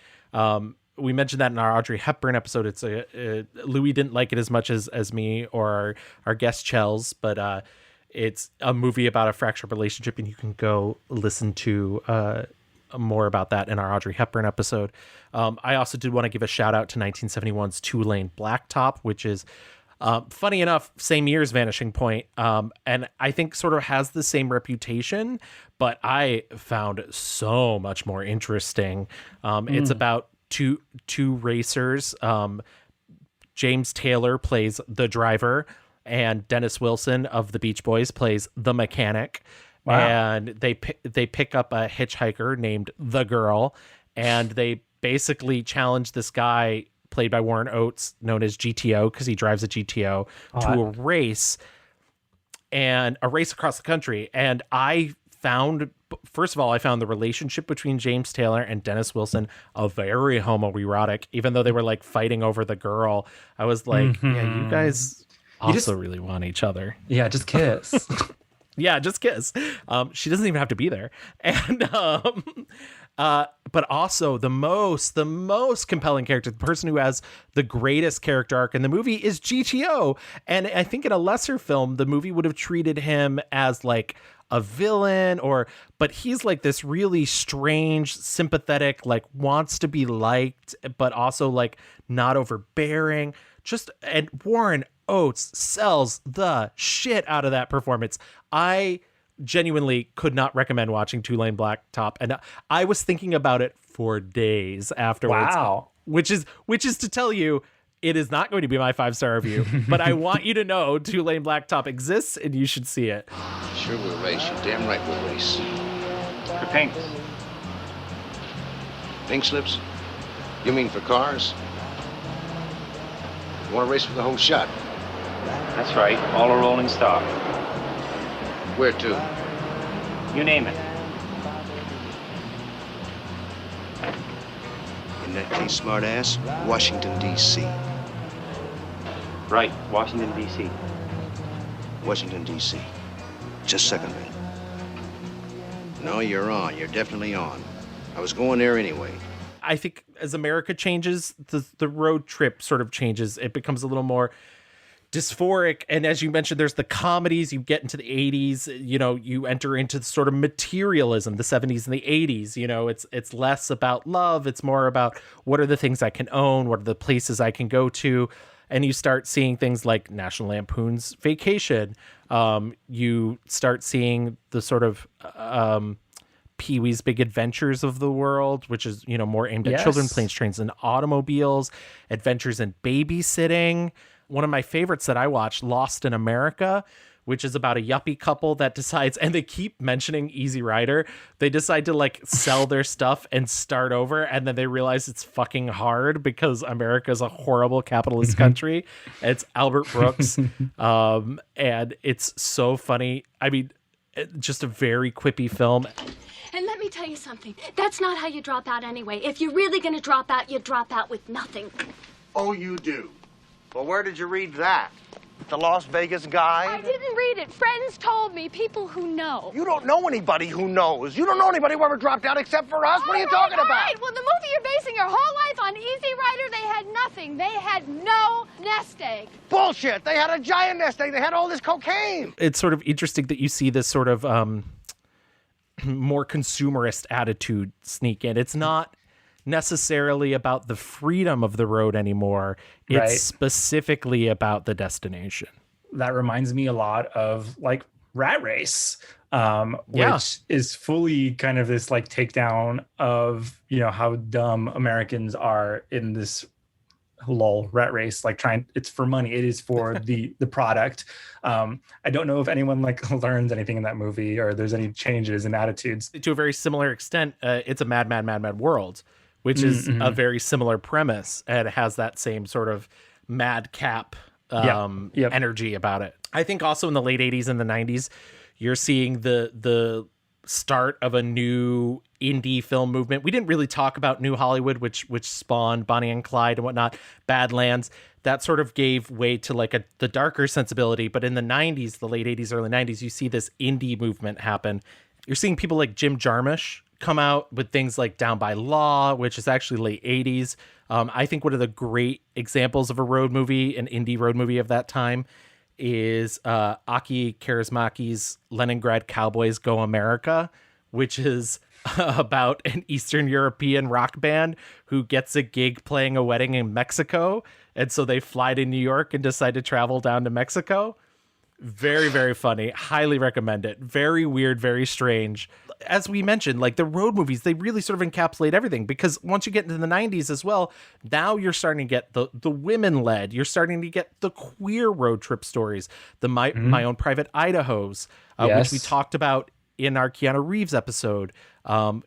We mentioned that in our Audrey Hepburn episode. It's Louie didn't like it as much as me or our guest Chels, but it's a movie about a fractured relationship, and you can go listen to more about that in our Audrey Hepburn episode. I also did want to give a shout out to 1971's Two Lane Blacktop, which is funny enough, same year as Vanishing Point, and I think sort of has the same reputation, but I found so much more interesting. It's about two racers. James Taylor plays the driver, and Dennis Wilson of the Beach Boys plays the mechanic. Wow. And they pick up a hitchhiker named The Girl, and they basically challenge this guy played by Warren Oates, known as GTO, because he drives a GTO, to a race across the country. And first of all, I found the relationship between James Taylor and Dennis Wilson a very homoerotic, even though they were like fighting over the girl. I was like, yeah, you guys also really want each other. Yeah, just kiss. Yeah, just kiss. She doesn't even have to be there. And but also the most compelling character, the person who has the greatest character arc in the movie is GTO. And I think in a lesser film, the movie would have treated him as like a villain, but he's like this really strange, sympathetic, like wants to be liked, but also like not overbearing. And Warren Oates sells the shit out of that performance. I genuinely could not recommend watching Two Lane Blacktop, and I was thinking about it for days afterwards. Wow. Which is to tell you, it is not going to be my 5-star review, but I want you to know Two Lane Blacktop exists and you should see it. Sure we'll race. You're damn right we'll race. For pinks. Pink slips? You mean for cars? You want to race for the whole shot? That's right. All a rolling stock. Where to? You name it. In that case, smartass, Washington, D.C. Right, Washington, D.C. Washington, D.C. Just a second, man. No, you're on. You're definitely on. I was going there anyway. I think as America changes, the road trip sort of changes. It becomes a little more dysphoric. And as you mentioned, there's the comedies. You get into the 80s, you know, you enter into the sort of materialism, the 70s and the 80s. You know, it's less about love. It's more about what are the things I can own? What are the places I can go to? And you start seeing things like National Lampoon's Vacation. You start seeing the sort of Pee-wee's Big Adventures of the world, which is, you know, more aimed at children, planes, trains, and automobiles, Adventures in Babysitting. One of my favorites that I watched, Lost in America, which is about a yuppie couple that decides, and they keep mentioning Easy Rider, they decide to like sell their stuff and start over, and then they realize it's fucking hard because America is a horrible capitalist country. It's Albert Brooks, and it's so funny. I mean, just a very quippy film. And let me tell you something. That's not how you drop out anyway. If you're really going to drop out, you drop out with nothing. Oh, you do? Well, where did you read that? The Las Vegas Guide? I didn't read it. Friends told me. People who know. You don't know anybody who knows. You don't know anybody who ever dropped out except for us. What are you talking about? Right. Well, the movie you're basing your whole life on, Easy Rider, they had nothing. They had no nest egg. Bullshit. They had a giant nest egg. They had all this cocaine. It's sort of interesting that you see this sort of more consumerist attitude sneak in. It's not necessarily about the freedom of the road anymore. It's specifically about the destination. That reminds me a lot of like Rat Race, which is fully kind of this like takedown of, you know, how dumb Americans are in this rat race, like it's for money. It is for the product. I don't know if anyone like learns anything in that movie or there's any changes in attitudes. To a very similar extent, it's a mad world, which is a very similar premise, and it has that same sort of madcap energy about it. I think also in the late 80s and the 90s, you're seeing the start of a new indie film movement. We didn't really talk about New Hollywood, which spawned Bonnie and Clyde and whatnot, Badlands. That sort of gave way to like the darker sensibility. But in the 90s, the late 80s, early 90s, you see this indie movement happen. You're seeing people like Jim Jarmusch come out with things like Down by Law, which is actually late 80s. I think one of the great examples of a road movie, an indie road movie of that time, is Aki Kaurismäki's Leningrad Cowboys Go America, which is about an Eastern European rock band who gets a gig playing a wedding in Mexico. And so they fly to New York and decide to travel down to Mexico. Very, very funny. Highly recommend it. Very weird, very strange. As we mentioned, like the road movies, they really sort of encapsulate everything, because once you get into the 90s as well, now you're starting to get the women-led. You're starting to get the queer road trip stories, the My Own Private Idahos, which we talked about in our Keanu Reeves episode.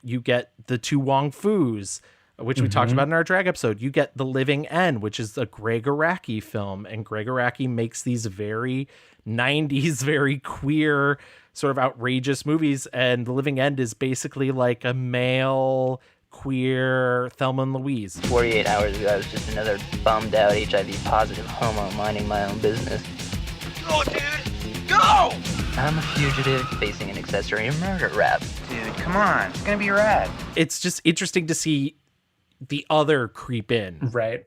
You get the two Wong Fus, which we talked about in our drag episode. You get The Living End, which is a Greg Araki film, and Greg Araki makes these very 90s, very queer, sort of outrageous movies, and The Living End is basically like a male queer Thelma and Louise. 48 hours ago, I was just another bummed out HIV positive homo minding my own business. Go, dude! Go! I'm a fugitive facing an accessory murder rap. Dude, come on. It's gonna be rad. It's just interesting to see the other creep in. Right.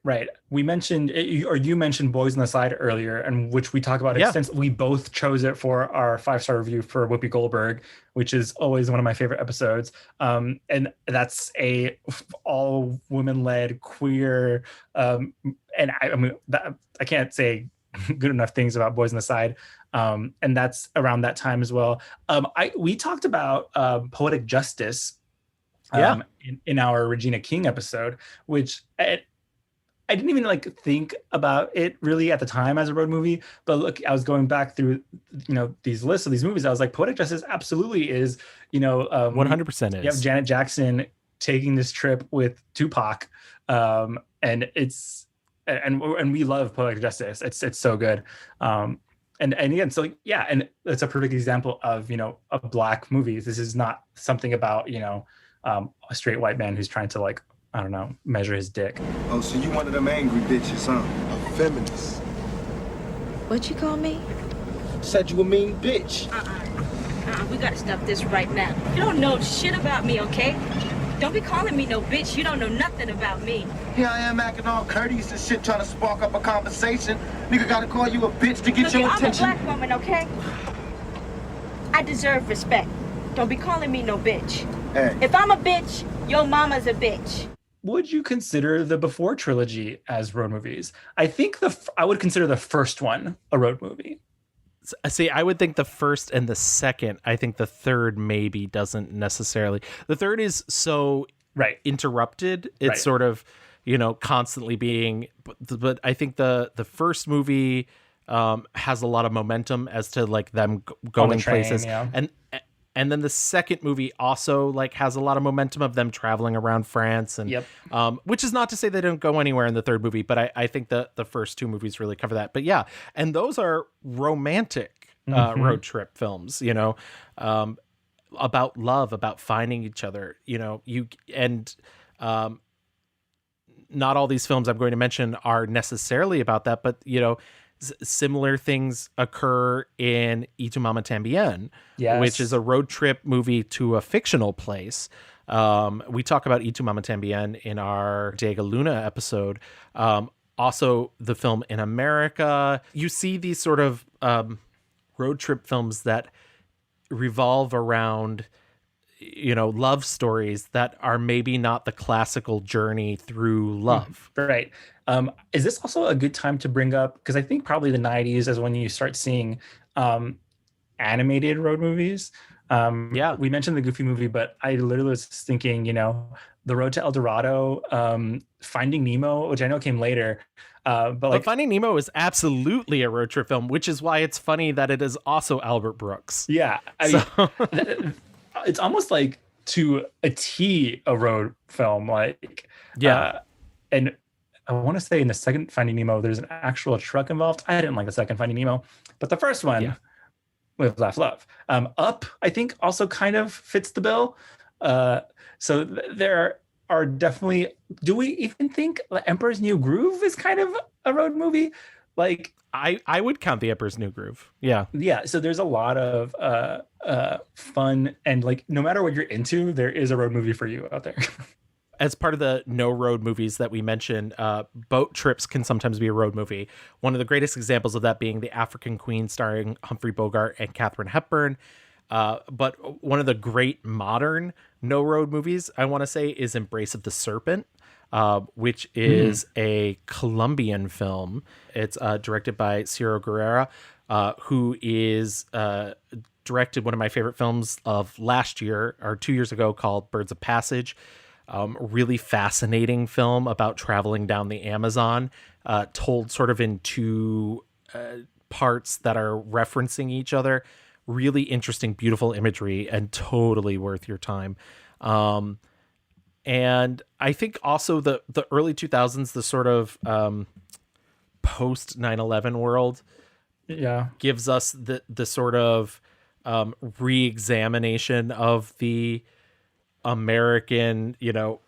We mentioned, or you mentioned Boys on the Side earlier, and which we talk about extensively. We both chose it for our 5-star review for Whoopi Goldberg, which is always one of my favorite episodes. And that's a all women-led queer. And I mean, I can't say good enough things about Boys on the Side. And that's around that time as well. We talked about Poetic Justice in our Regina King episode, which I didn't even like think about it really at the time as a road movie, but look, I was going back through, you know, these lists of these movies. I was like, Poetic Justice absolutely is, you know, 100% is. You have Janet Jackson taking this trip with Tupac, and it's and we love Poetic Justice. It's so good. And again, so yeah, and it's a perfect example of, you know, a Black movie. This is not something about, you know, a straight white man who's trying to, like, I don't know, measure his dick. Oh, so you one of them angry bitches, huh? A feminist. What you call me? Said you a mean bitch. We gotta stop this right now. You don't know shit about me, okay? Don't be calling me no bitch. You don't know nothing about me. Here I am acting all courteous and shit, trying to spark up a conversation. Nigga gotta call you a bitch to get your attention. I'm a black woman, okay? I deserve respect. Don't be calling me no bitch. Hey. If I'm a bitch, your mama's a bitch. Would you consider the Before trilogy as road movies? I think I would consider the first one a road movie. See, I would think the first and the second. I think the third maybe doesn't necessarily. The third is so interrupted. It's sort of, constantly being. But I think the first movie has a lot of momentum as to like them going places, and then the second movie also like has a lot of momentum of them traveling around France, and which is not to say they don't go anywhere in the third movie, but I think the first two movies really cover that. But yeah, and those are romantic road trip films, about love, about finding each other, not all these films I'm going to mention are necessarily about that, but similar things occur in Y Tu Mama Tambien, which is a road trip movie to a fictional place. We talk about Y Tu Mama Tambien in our Diego Luna episode. Also, the film In America. You see these sort of road trip films that revolve around love stories that are maybe not the classical journey through love. Right. Is this also a good time to bring up, because I think probably the 90s is when you start seeing animated road movies. We mentioned the Goofy movie, but I literally was thinking, The Road to El Dorado, Finding Nemo, which I know came later. But Finding Nemo is absolutely a road trip film, which is why it's funny that it is also Albert Brooks. Yeah. It's almost like to a T a road film. And I want to say in the second Finding Nemo, there's an actual truck involved. I didn't like the second Finding Nemo, but the first one with Laugh Love. Up, I think, also kind of fits the bill. So there are definitely. Do we even think The Emperor's New Groove is kind of a road movie? Like, I would count The Emperor's New Groove. Yeah. So there's a lot of fun, and like no matter what you're into, there is a road movie for you out there. As part of the no road movies that we mentioned, boat trips can sometimes be a road movie. One of the greatest examples of that being The African Queen, starring Humphrey Bogart and Katharine Hepburn. But one of the great modern no road movies, I want to say, is Embrace of the Serpent, which is a Colombian film. It's directed by Ciro Guerrera, who is directed one of my favorite films of last year or 2 years ago called Birds of Passage. Really fascinating film about traveling down the Amazon, told sort of in two parts that are referencing each other. Really interesting, beautiful imagery, and totally worth your time. And I think also the early 2000s, the sort of post 9/11 world, gives us the sort of re-examination of the American,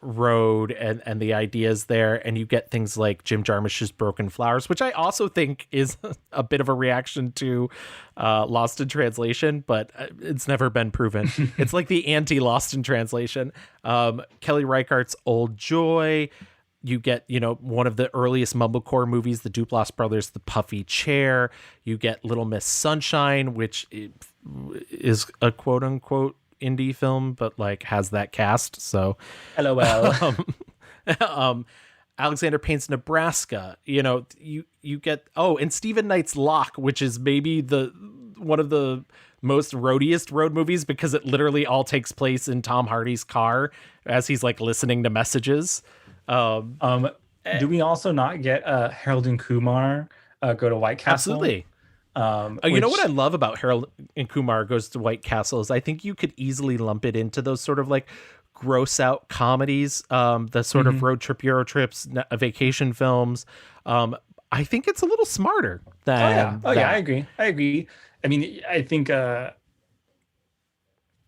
road and the ideas there. And you get things like Jim Jarmusch's Broken Flowers, which I also think is a bit of a reaction to Lost in Translation, but it's never been proven. It's like the anti-Lost in Translation. Kelly Reichardt's Old Joy. You get, one of the earliest mumblecore movies, the Duplass Brothers, The Puffy Chair. You get Little Miss Sunshine, which is a quote unquote indie film, but like has that cast. So LOL. Alexander Payne's Nebraska, you get, and Stephen Knight's Locke, which is maybe one of the most roadiest road movies because it literally all takes place in Tom Hardy's car as he's like listening to messages. Do we also not get Harold and Kumar go to White Castle? Absolutely. You know what I love about Harold and Kumar Goes to White Castle is I think you could easily lump it into those sort of like gross out comedies, the sort of road trip, Euro trips, vacation films. I think it's a little smarter than yeah, I agree. I mean, I think Neil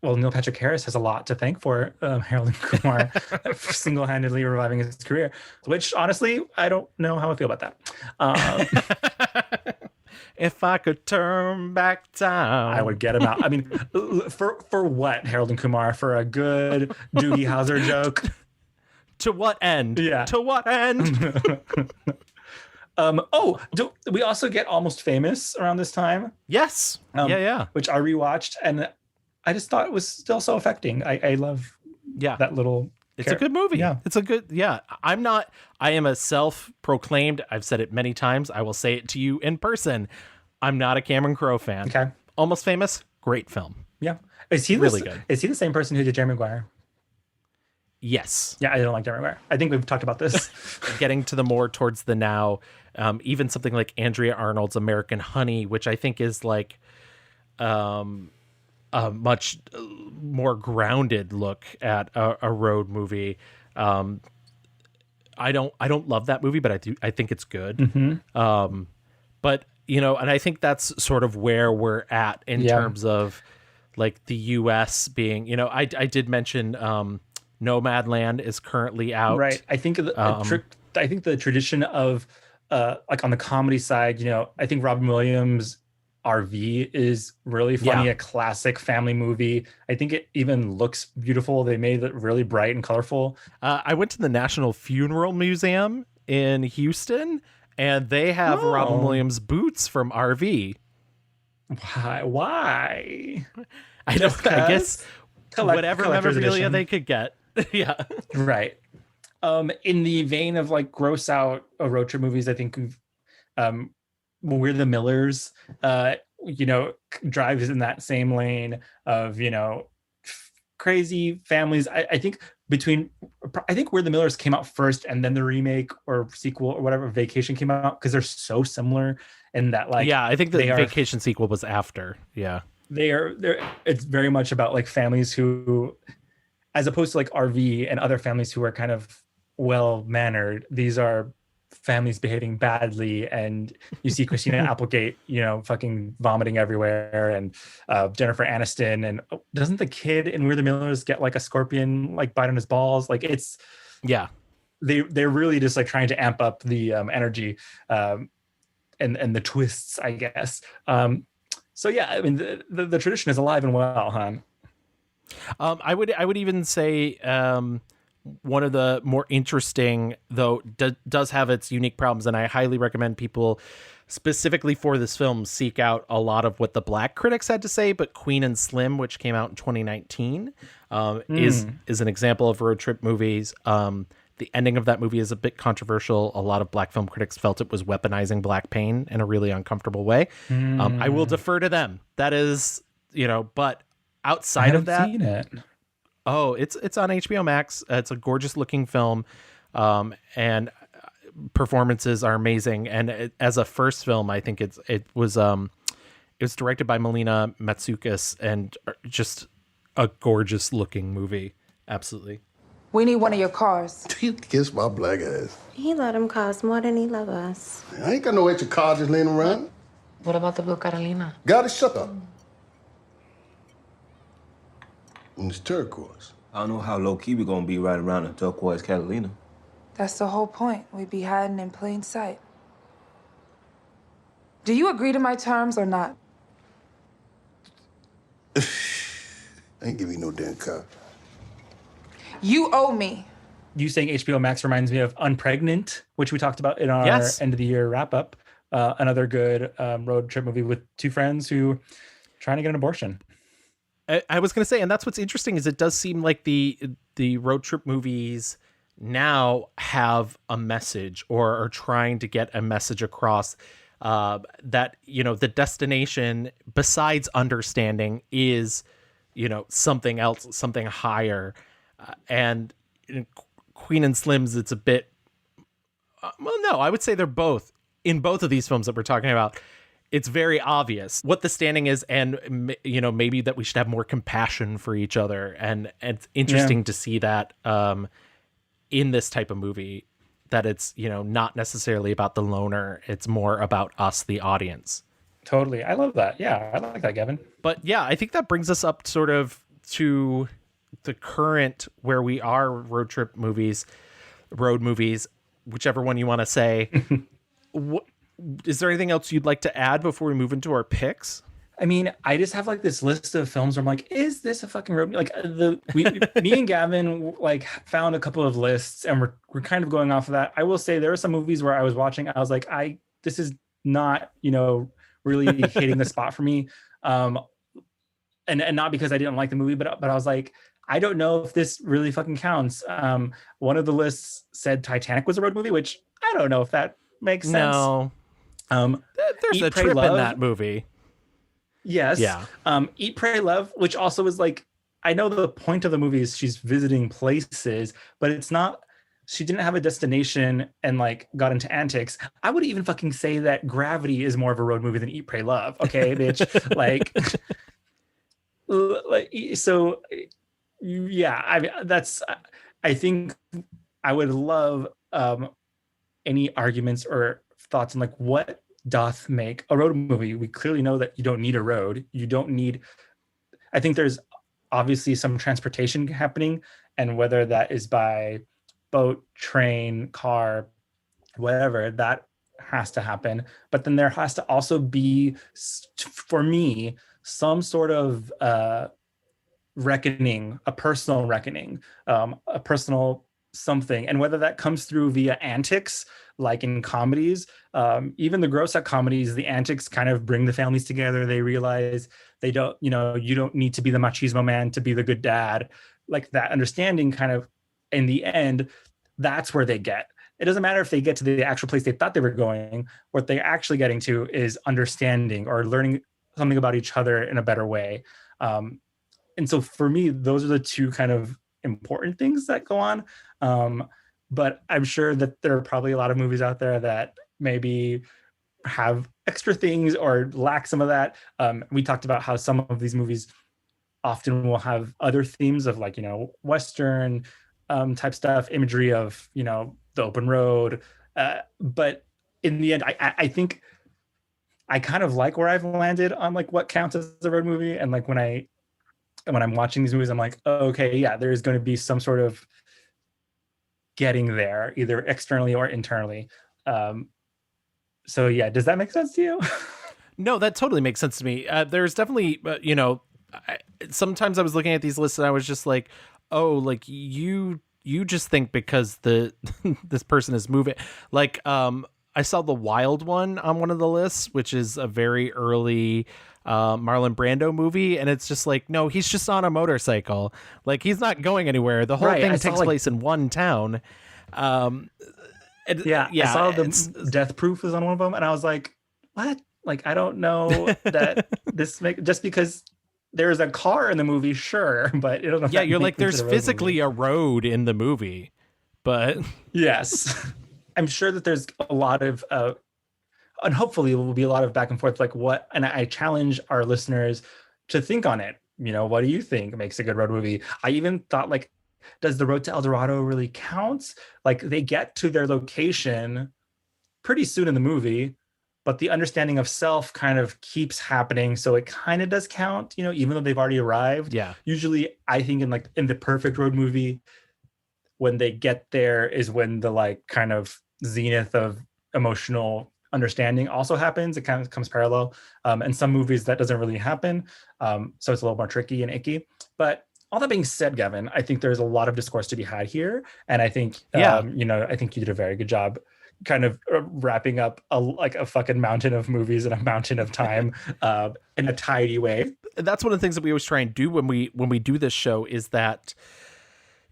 Patrick Harris has a lot to thank for Harold and Kumar single-handedly reviving his career, which honestly, I don't know how I feel about that. If I could turn back time, I would get him out. I mean, for what, Harold and Kumar? For a good Doogie Howser joke? To what end? Yeah. To what end? We also get Almost Famous around this time. Yes. Yeah. Which I rewatched, and I just thought it was still so affecting. I love that little... It's a good movie. Yeah. It's a good... Yeah. I am a self-proclaimed... I've said it many times. I will say it to you in person. I'm not a Cameron Crowe fan. Okay. Almost Famous, great film. Yeah. Is he really good? Is he the same person who did Jerry Maguire? Yes. Yeah, I don't like Jerry Maguire. I think we've talked about this. Getting to the more towards the now, even something like Andrea Arnold's American Honey, which I think is like a much more grounded look at a road movie. I don't love that movie, but I think it's good. Mm-hmm. But and I think that's sort of where we're at in terms of like the US being, I did mention Nomadland is currently out. Right. I think I think the tradition of like on the comedy side, I think Robin Williams' RV is really funny, a classic family movie. I think it even looks beautiful. They made it really bright and colorful. I went to the National Funeral Museum in Houston, and they have Robin Williams boots from RV. Why? I guess whatever memorabilia they could get. Yeah. Right. In the vein of like gross out road trip movies, I think We're the Millers, drives in that same lane of, crazy families. I think We're the Millers came out first, and then the remake or sequel or whatever, Vacation, came out, because they're so similar in that, like, I think the Vacation sequel was after. Yeah. It's very much about like families who, as opposed to like RV and other families who are kind of well-mannered, these are families behaving badly, and you see Christina Applegate, fucking vomiting everywhere, and Jennifer Aniston, and doesn't the kid in We're the Millers get like a scorpion like bite on his balls? Like it's they're really just like trying to amp up the energy and the twists, I guess. So yeah, I mean the tradition is alive and well, huh? I would even say one of the more interesting, though, does have its unique problems, and I highly recommend people, specifically for this film, seek out a lot of what the Black critics had to say. But Queen and Slim, which came out in 2019, is an example of road trip movies. The ending of that movie is a bit controversial. A lot of Black film critics felt it was weaponizing Black pain in a really uncomfortable way. I will defer to them. That is, but outside of that, I haven't seen it. Oh, it's on HBO Max. It's a gorgeous looking film, and performances are amazing. And as a first film, I think it was directed by Melina Matsoukas, and just a gorgeous looking movie. Absolutely. We need one of your cars. You kiss my black ass. He loved them cars more than he loved us. I ain't got no extra cars just laying around. What about the blue Catalina? Gotta shut up. And it's turquoise. I don't know how low-key we gonna be right around a turquoise Catalina. That's the whole point. We'd be hiding in plain sight. Do you agree to my terms or not? I ain't giving you no damn car. You owe me. You saying HBO Max reminds me of Unpregnant, which we talked about in our end of the year wrap up. Another good road trip movie with two friends who trying to get an abortion. I was going to say, and that's what's interesting, is it does seem like the road trip movies now have a message, or are trying to get a message across, that, the destination, besides understanding, is, something else, something higher. And in Queen and Slim's, it's a bit, no, I would say they're both, in both of these films that we're talking about, it's very obvious what the standing is, and maybe that we should have more compassion for each other, and it's interesting to see that in this type of movie, that it's not necessarily about the loner, it's more about us, the audience. Totally, I love that. Yeah, I like that, Gavin. But yeah, I think that brings us up sort of to the current where we are, road movies, whichever one you want to say. is there anything else you'd like to add before we move into our picks? I mean, I just have like this list of films where I'm like, is this a fucking road? Like me and Gavin like found a couple of lists and we're kind of going off of that. I will say there are some movies where I was watching, I was like, this is not, really hitting the spot for me. And not because I didn't like the movie, but I was like, I don't know if this really fucking counts. One of the lists said Titanic was a road movie, which I don't know if that makes sense. No. There's a trip in that movie. Yes. Yeah. Eat, Pray, Love, which also is like, I know the point of the movie is she's visiting places, but it's not, she didn't have a destination and like got into antics. I would even fucking say that Gravity is more of a road movie than Eat, Pray, Love. Okay, bitch. So yeah, I think I would love any arguments or thoughts on like what doth make a road movie. We clearly know that you don't need a road. I think there's obviously some transportation happening, and whether that is by boat, train, car, whatever, that has to happen. But then there has to also be, for me, some sort of reckoning, a personal reckoning, a personal something. And whether that comes through via antics, like in comedies, even the gross out comedies, the antics kind of bring the families together. They realize they don't, you don't need to be the machismo man to be the good dad. Like that understanding kind of, in the end, that's where they get. It doesn't matter if they get to the actual place they thought they were going. What they're actually getting to is understanding or learning something about each other in a better way. And so for me, those are the two kind of important things that go on. But I'm sure that there are probably a lot of movies out there that maybe have extra things or lack some of that. We talked about how some of these movies often will have other themes of like, Western type stuff, imagery of, the open road. But in the end, I think I kind of like where I've landed on like what counts as a road movie. And like when I'm watching these movies, I'm like, oh, okay, yeah, there's going to be some sort of getting there, either externally or internally. So yeah, does that make sense to you? No, that totally makes sense to me. There's definitely, sometimes I was looking at these lists and I was just like, oh, like you just think because this person is moving. Like, I saw The Wild One on one of the lists, which is a very early Marlon Brando movie, and it's just like, no, he's just on a motorcycle. Like, he's not going anywhere. The whole thing takes place in one town. I saw the Death Proof was on one of them, and I was like, what? Like, I don't know that just because there's a car in the movie, sure, but it doesn't. Yeah, you're like, there's physically a road in the movie, but yes. I'm sure that there's a lot of, and hopefully there will be a lot of back and forth, like what, and I challenge our listeners to think on it. What do you think makes a good road movie? I even thought, like, does The Road to El Dorado really count? Like, they get to their location pretty soon in the movie, but the understanding of self kind of keeps happening. So it kind of does count, even though they've already arrived. Yeah. Usually I think in the perfect road movie, when they get there is when the like kind of zenith of emotional understanding also happens. It kind of comes parallel. And some movies that doesn't really happen. So it's a little more tricky and icky. But all that being said, Gavin, I think there's a lot of discourse to be had here. And I think, I think you did a very good job kind of wrapping up a fucking mountain of movies in a mountain of time in a tidy way. That's one of the things that we always try and do when we do this show is that,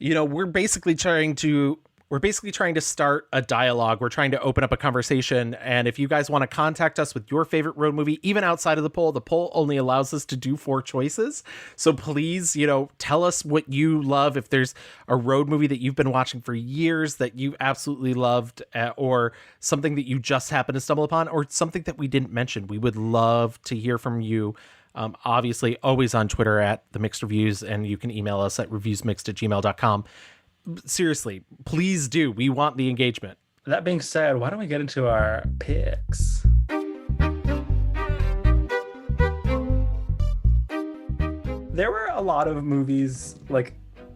we're basically trying to start a dialogue. We're trying to open up a conversation. And if you guys want to contact us with your favorite road movie, even outside of the poll only allows us to do 4 choices. So please, tell us what you love. If there's a road movie that you've been watching for years that you absolutely loved, or something that you just happened to stumble upon, or something that we didn't mention, we would love to hear from you. Obviously always on Twitter at The Mixed Reviews, and you can email us at reviewsmixed@gmail.com. Seriously, please do. We want the engagement. That being said, why don't we get into our picks? There were a lot of movies like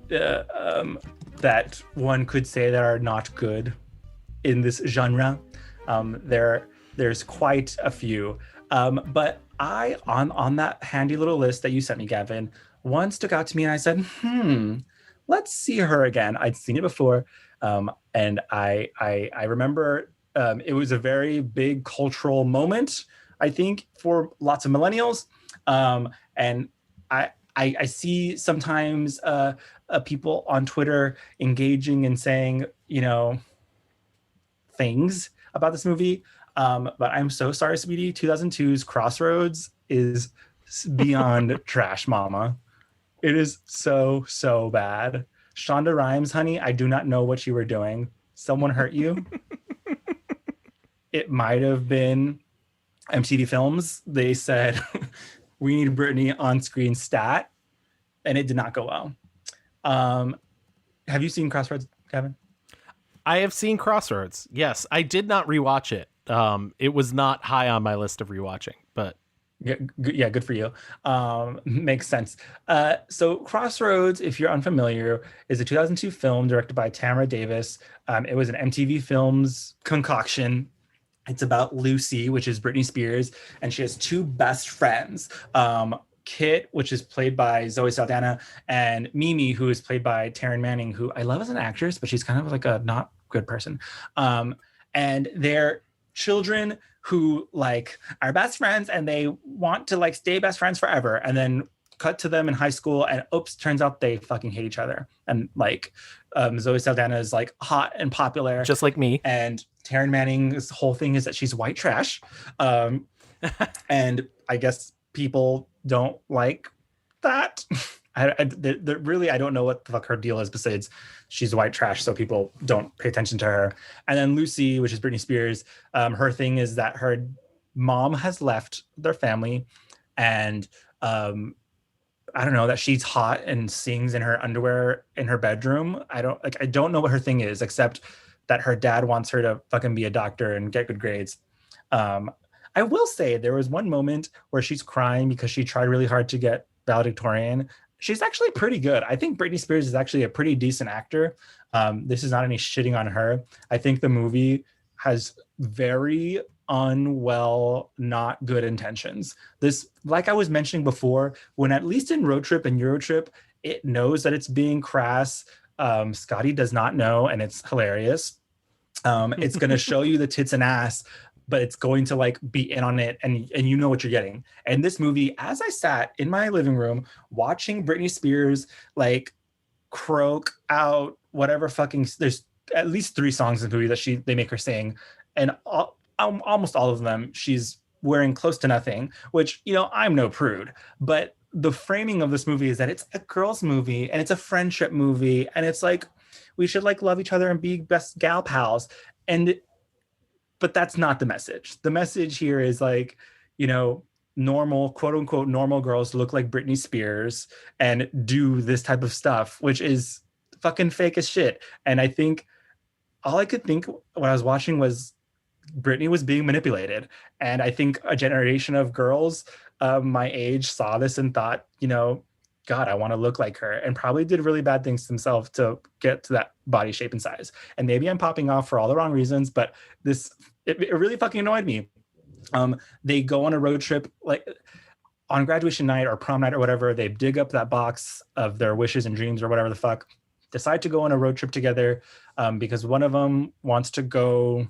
that one could say that are not good in this genre. There's quite a few. But I, on that handy little list that you sent me, Gavin, one stuck out to me and I said, let's see her again. I'd seen it before. And I remember it was a very big cultural moment, I think, for lots of millennials. And I see sometimes people on Twitter engaging and saying, things about this movie. But I'm so sorry, sweetie. 2002's Crossroads is beyond trash, mama. It is so, so bad. Shonda Rhimes, honey, I do not know what you were doing. Someone hurt you. It might have been MTV Films. They said, we need Britney on screen stat. And it did not go well. Have you seen Crossroads, Kevin? I have seen Crossroads. Yes, I did not rewatch it. It was not high on my list of rewatching, but yeah, good for you. Makes sense. So Crossroads, if you're unfamiliar, is a 2002 film directed by Tamara Davis. It was an MTV Films concoction. It's about Lucy, which is Britney Spears, and she has two best friends. Kit, which is played by Zoe Saldana, and Mimi, who is played by Taryn Manning, who I love as an actress, but she's kind of like a not good person. And they're children who like are best friends and they want to like stay best friends forever. And then cut to them in high school and oops, turns out they fucking hate each other. And like Zoe Saldana is like hot and popular. Just like me. And Taryn Manning's whole thing is that she's white trash. And I guess people don't like that. Really, I don't know what the fuck her deal is besides she's white trash, so people don't pay attention to her. And then Lucy, which is Britney Spears, her thing is that her mom has left their family, and I don't know, that she's hot and sings in her underwear in her bedroom. I don't know what her thing is, except that her dad wants her to fucking be a doctor and get good grades. I will say there was one moment where she's crying because she tried really hard to get valedictorian. She's actually pretty good. I think Britney Spears is actually a pretty decent actor. This is not any shitting on her. I think the movie has very unwell, not good intentions. This, like I was mentioning before, when at least in Road Trip and Euro Trip, it knows that it's being crass. Scotty does not know, and it's hilarious. It's going to show you the tits and ass, but it's going to like be in on it, and you know what you're getting. And this movie, as I sat in my living room watching Britney Spears like croak out whatever fucking, there's at least 3 songs in the movie that they make her sing, and almost all of them she's wearing close to nothing, which, I'm no prude, but the framing of this movie is that it's a girls movie and it's a friendship movie, and it's like we should like love each other and be best gal pals. But that's not the message. The message here is like, normal, quote unquote, normal girls look like Britney Spears and do this type of stuff, which is fucking fake as shit. And I think all I could think when I was watching was Britney was being manipulated. And I think a generation of girls my age saw this and thought, God, I want to look like her, and probably did really bad things to themselves to get to that body shape and size. And maybe I'm popping off for all the wrong reasons, but it really fucking annoyed me. They go on a road trip, like on graduation night or prom night or whatever, they dig up that box of their wishes and dreams or whatever the fuck, decide to go on a road trip together because one of them wants to go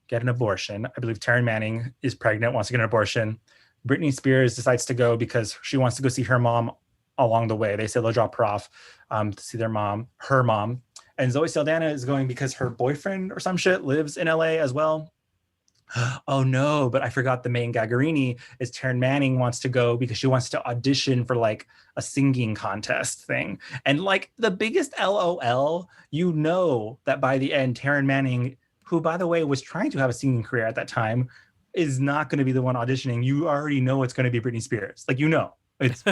get an abortion. I believe Taryn Manning is pregnant, wants to get an abortion. Britney Spears decides to go because she wants to go see her mom along the way. They say they'll drop her off to see her mom. And Zoe Saldana is going because her boyfriend or some shit lives in LA as well. Oh no, but I forgot the main Gagarini is Taryn Manning wants to go because she wants to audition for like a singing contest thing. And like the biggest LOL, that by the end, Taryn Manning, who by the way was trying to have a singing career at that time, is not going to be the one auditioning. You already know it's going to be Britney Spears. Like, it's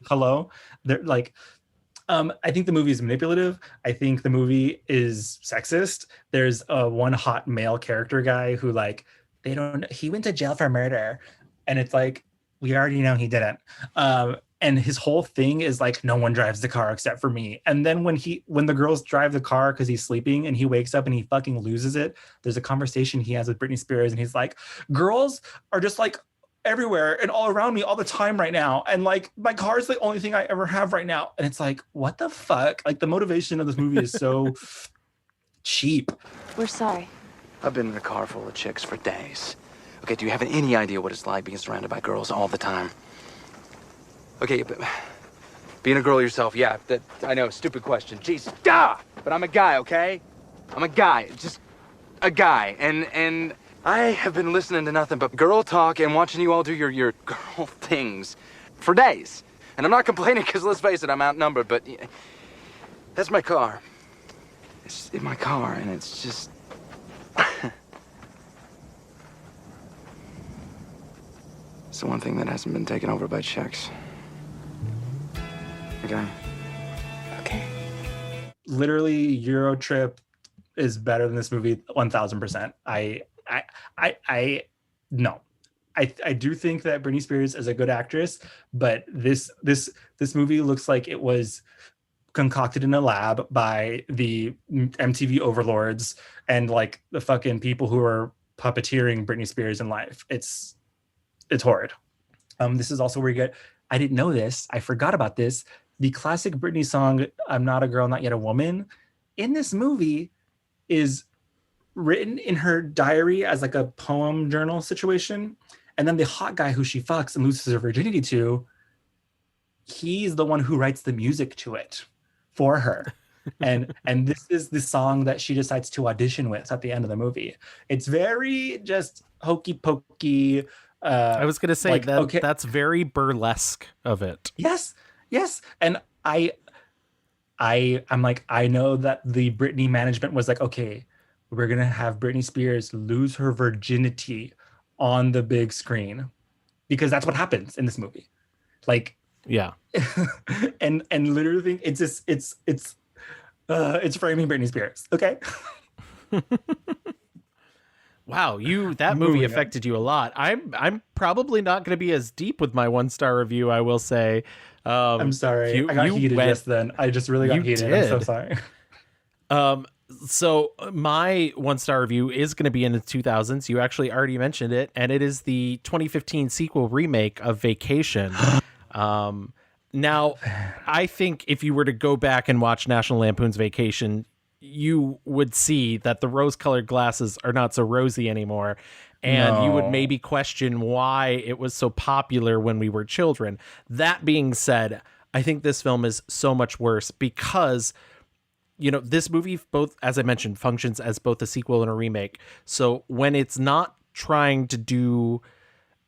hello. They're like, I think the movie is manipulative. I think the movie is sexist. There's one hot male character guy who like, he went to jail for murder. And it's like, we already know he didn't. and his whole thing is like, no one drives the car except for me. And then when the girls drive the car because he's sleeping and he wakes up and he fucking loses it, there's a conversation he has with Britney Spears and he's like, girls are just like everywhere and all around me all the time right now, and like my car is the only thing I ever have right now. And it's like, what the fuck? Like the motivation of this movie is so cheap. We're sorry. I've been in a car full of chicks for days. Okay, do you have any idea what it's like being surrounded by girls all the time? Okay, but being a girl yourself, yeah, that I know, stupid question. Jeez, but I'm a guy, okay? I'm a guy, just a guy, and I have been listening to nothing but girl talk and watching you all do your girl things for days. And I'm not complaining because, let's face it, I'm outnumbered, but that's my car. It's in my car, and it's just... It's the one thing that hasn't been taken over by chicks. Okay. Literally, Euro Trip is better than this movie 1000%. No. I do think that Britney Spears is a good actress, but this movie looks like it was concocted in a lab by the MTV overlords and like the fucking people who are puppeteering Britney Spears in life. It's horrid. This is also where you get, I didn't know this, I forgot about this, the classic Britney song, I'm Not a Girl, Not Yet a Woman, in this movie is written in her diary as like a poem journal situation. And then the hot guy who she fucks and loses her virginity to, he's the one who writes the music to it for her. and this is the song that she decides to audition with at the end of the movie. It's very just hokey pokey. I was going to say like, that okay. That's very burlesque of it. Yes. And I'm like, I know that the Britney management was like, okay, we're going to have Britney Spears lose her virginity on the big screen because that's what happens in this movie. Like, yeah. and literally it's framing Britney Spears. Okay. Wow, that movie affected you a lot. I'm probably not going to be as deep with my 1-star review, I will say. I'm sorry. I got heated just then. I just really got heated. I'm so sorry. So my 1-star review is going to be in the 2000s. You actually already mentioned it, and it is the 2015 sequel remake of Vacation. Now, I think if you were to go back and watch National Lampoon's Vacation, you would see that the rose-colored glasses are not so rosy anymore. And you would maybe question why it was so popular when we were children. That being said, I think this film is so much worse because, this movie, both, as I mentioned, functions as both a sequel and a remake. So when it's not trying to do,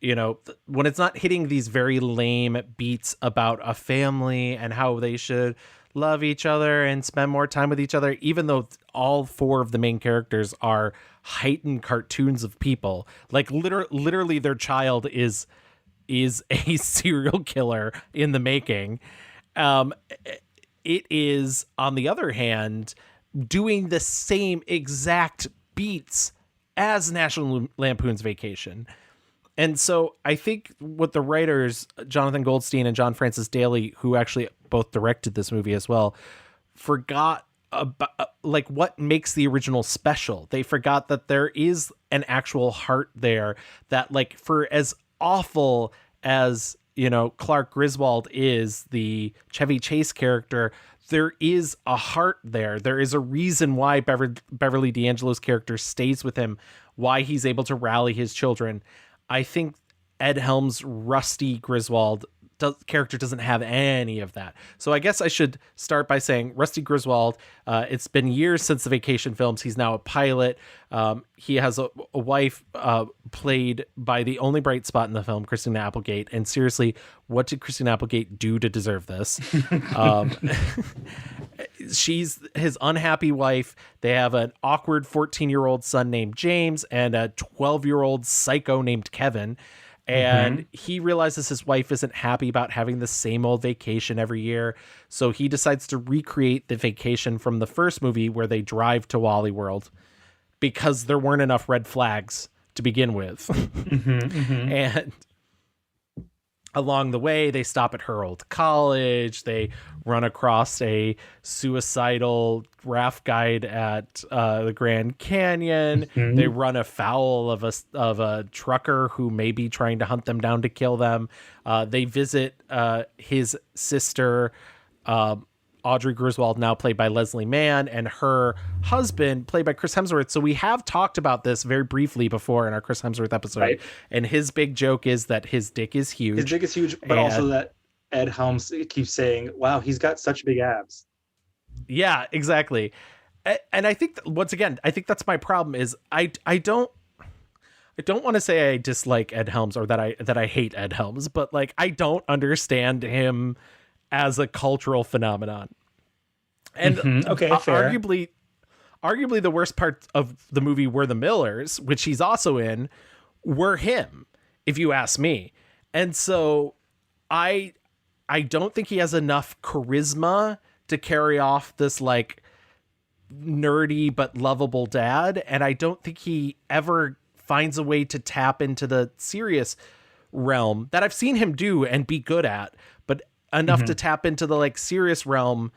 when it's not hitting these very lame beats about a family and how they should love each other and spend more time with each other, even though all 4 of the main characters are heightened cartoons of people, like literally their child is a serial killer in the making. It is, on the other hand, doing the same exact beats as National Lampoon's Vacation. And so I think what the writers, Jonathan Goldstein and John Francis Daley, who actually both directed this movie as well, forgot about like what makes the original special. They forgot that there is an actual heart there, that like for as awful as, Clark Griswold is, the Chevy Chase character, there is a heart there. There is a reason why Beverly D'Angelo's character stays with him, why he's able to rally his children. I think Ed Helms' Rusty Griswold character doesn't have any of that. So I guess I should start by saying Rusty Griswold, it's been years since the Vacation films. He's now a pilot. He has a wife played by the only bright spot in the film, Christina Applegate. And seriously, what did Christina Applegate do to deserve this? She's his unhappy wife. They have an awkward 14-year-old son named James and a 12-year-old psycho named Kevin. And he realizes his wife isn't happy about having the same old vacation every year. So he decides to recreate the vacation from the first movie where they drive to Wally World because there weren't enough red flags to begin with. along the way, they stop at her old college. They run across a suicidal raft guide at the Grand Canyon. Mm-hmm. They run afoul of a trucker who may be trying to hunt them down to kill them. They visit his sister, Audrey Griswold, now played by Leslie Mann, and her husband, played by Chris Hemsworth. So we have talked about this very briefly before in our Chris Hemsworth episode. Right. And his big joke is that his dick is huge. His dick is huge, but also that Ed Helms keeps saying, wow, he's got such big abs. Yeah, exactly. And I think, once again, I think that's my problem is I don't want to say I dislike Ed Helms or that I hate Ed Helms, but like, I don't understand him as a cultural phenomenon. And okay, fair. Arguably the worst part of the movie were the Millers, which he's also in, were him, if you ask me. And so I don't think he has enough charisma to carry off this like nerdy but lovable dad, and I don't think he ever finds a way to tap into the serious realm that I've seen him do and be good at, but enough to tap into the like serious realm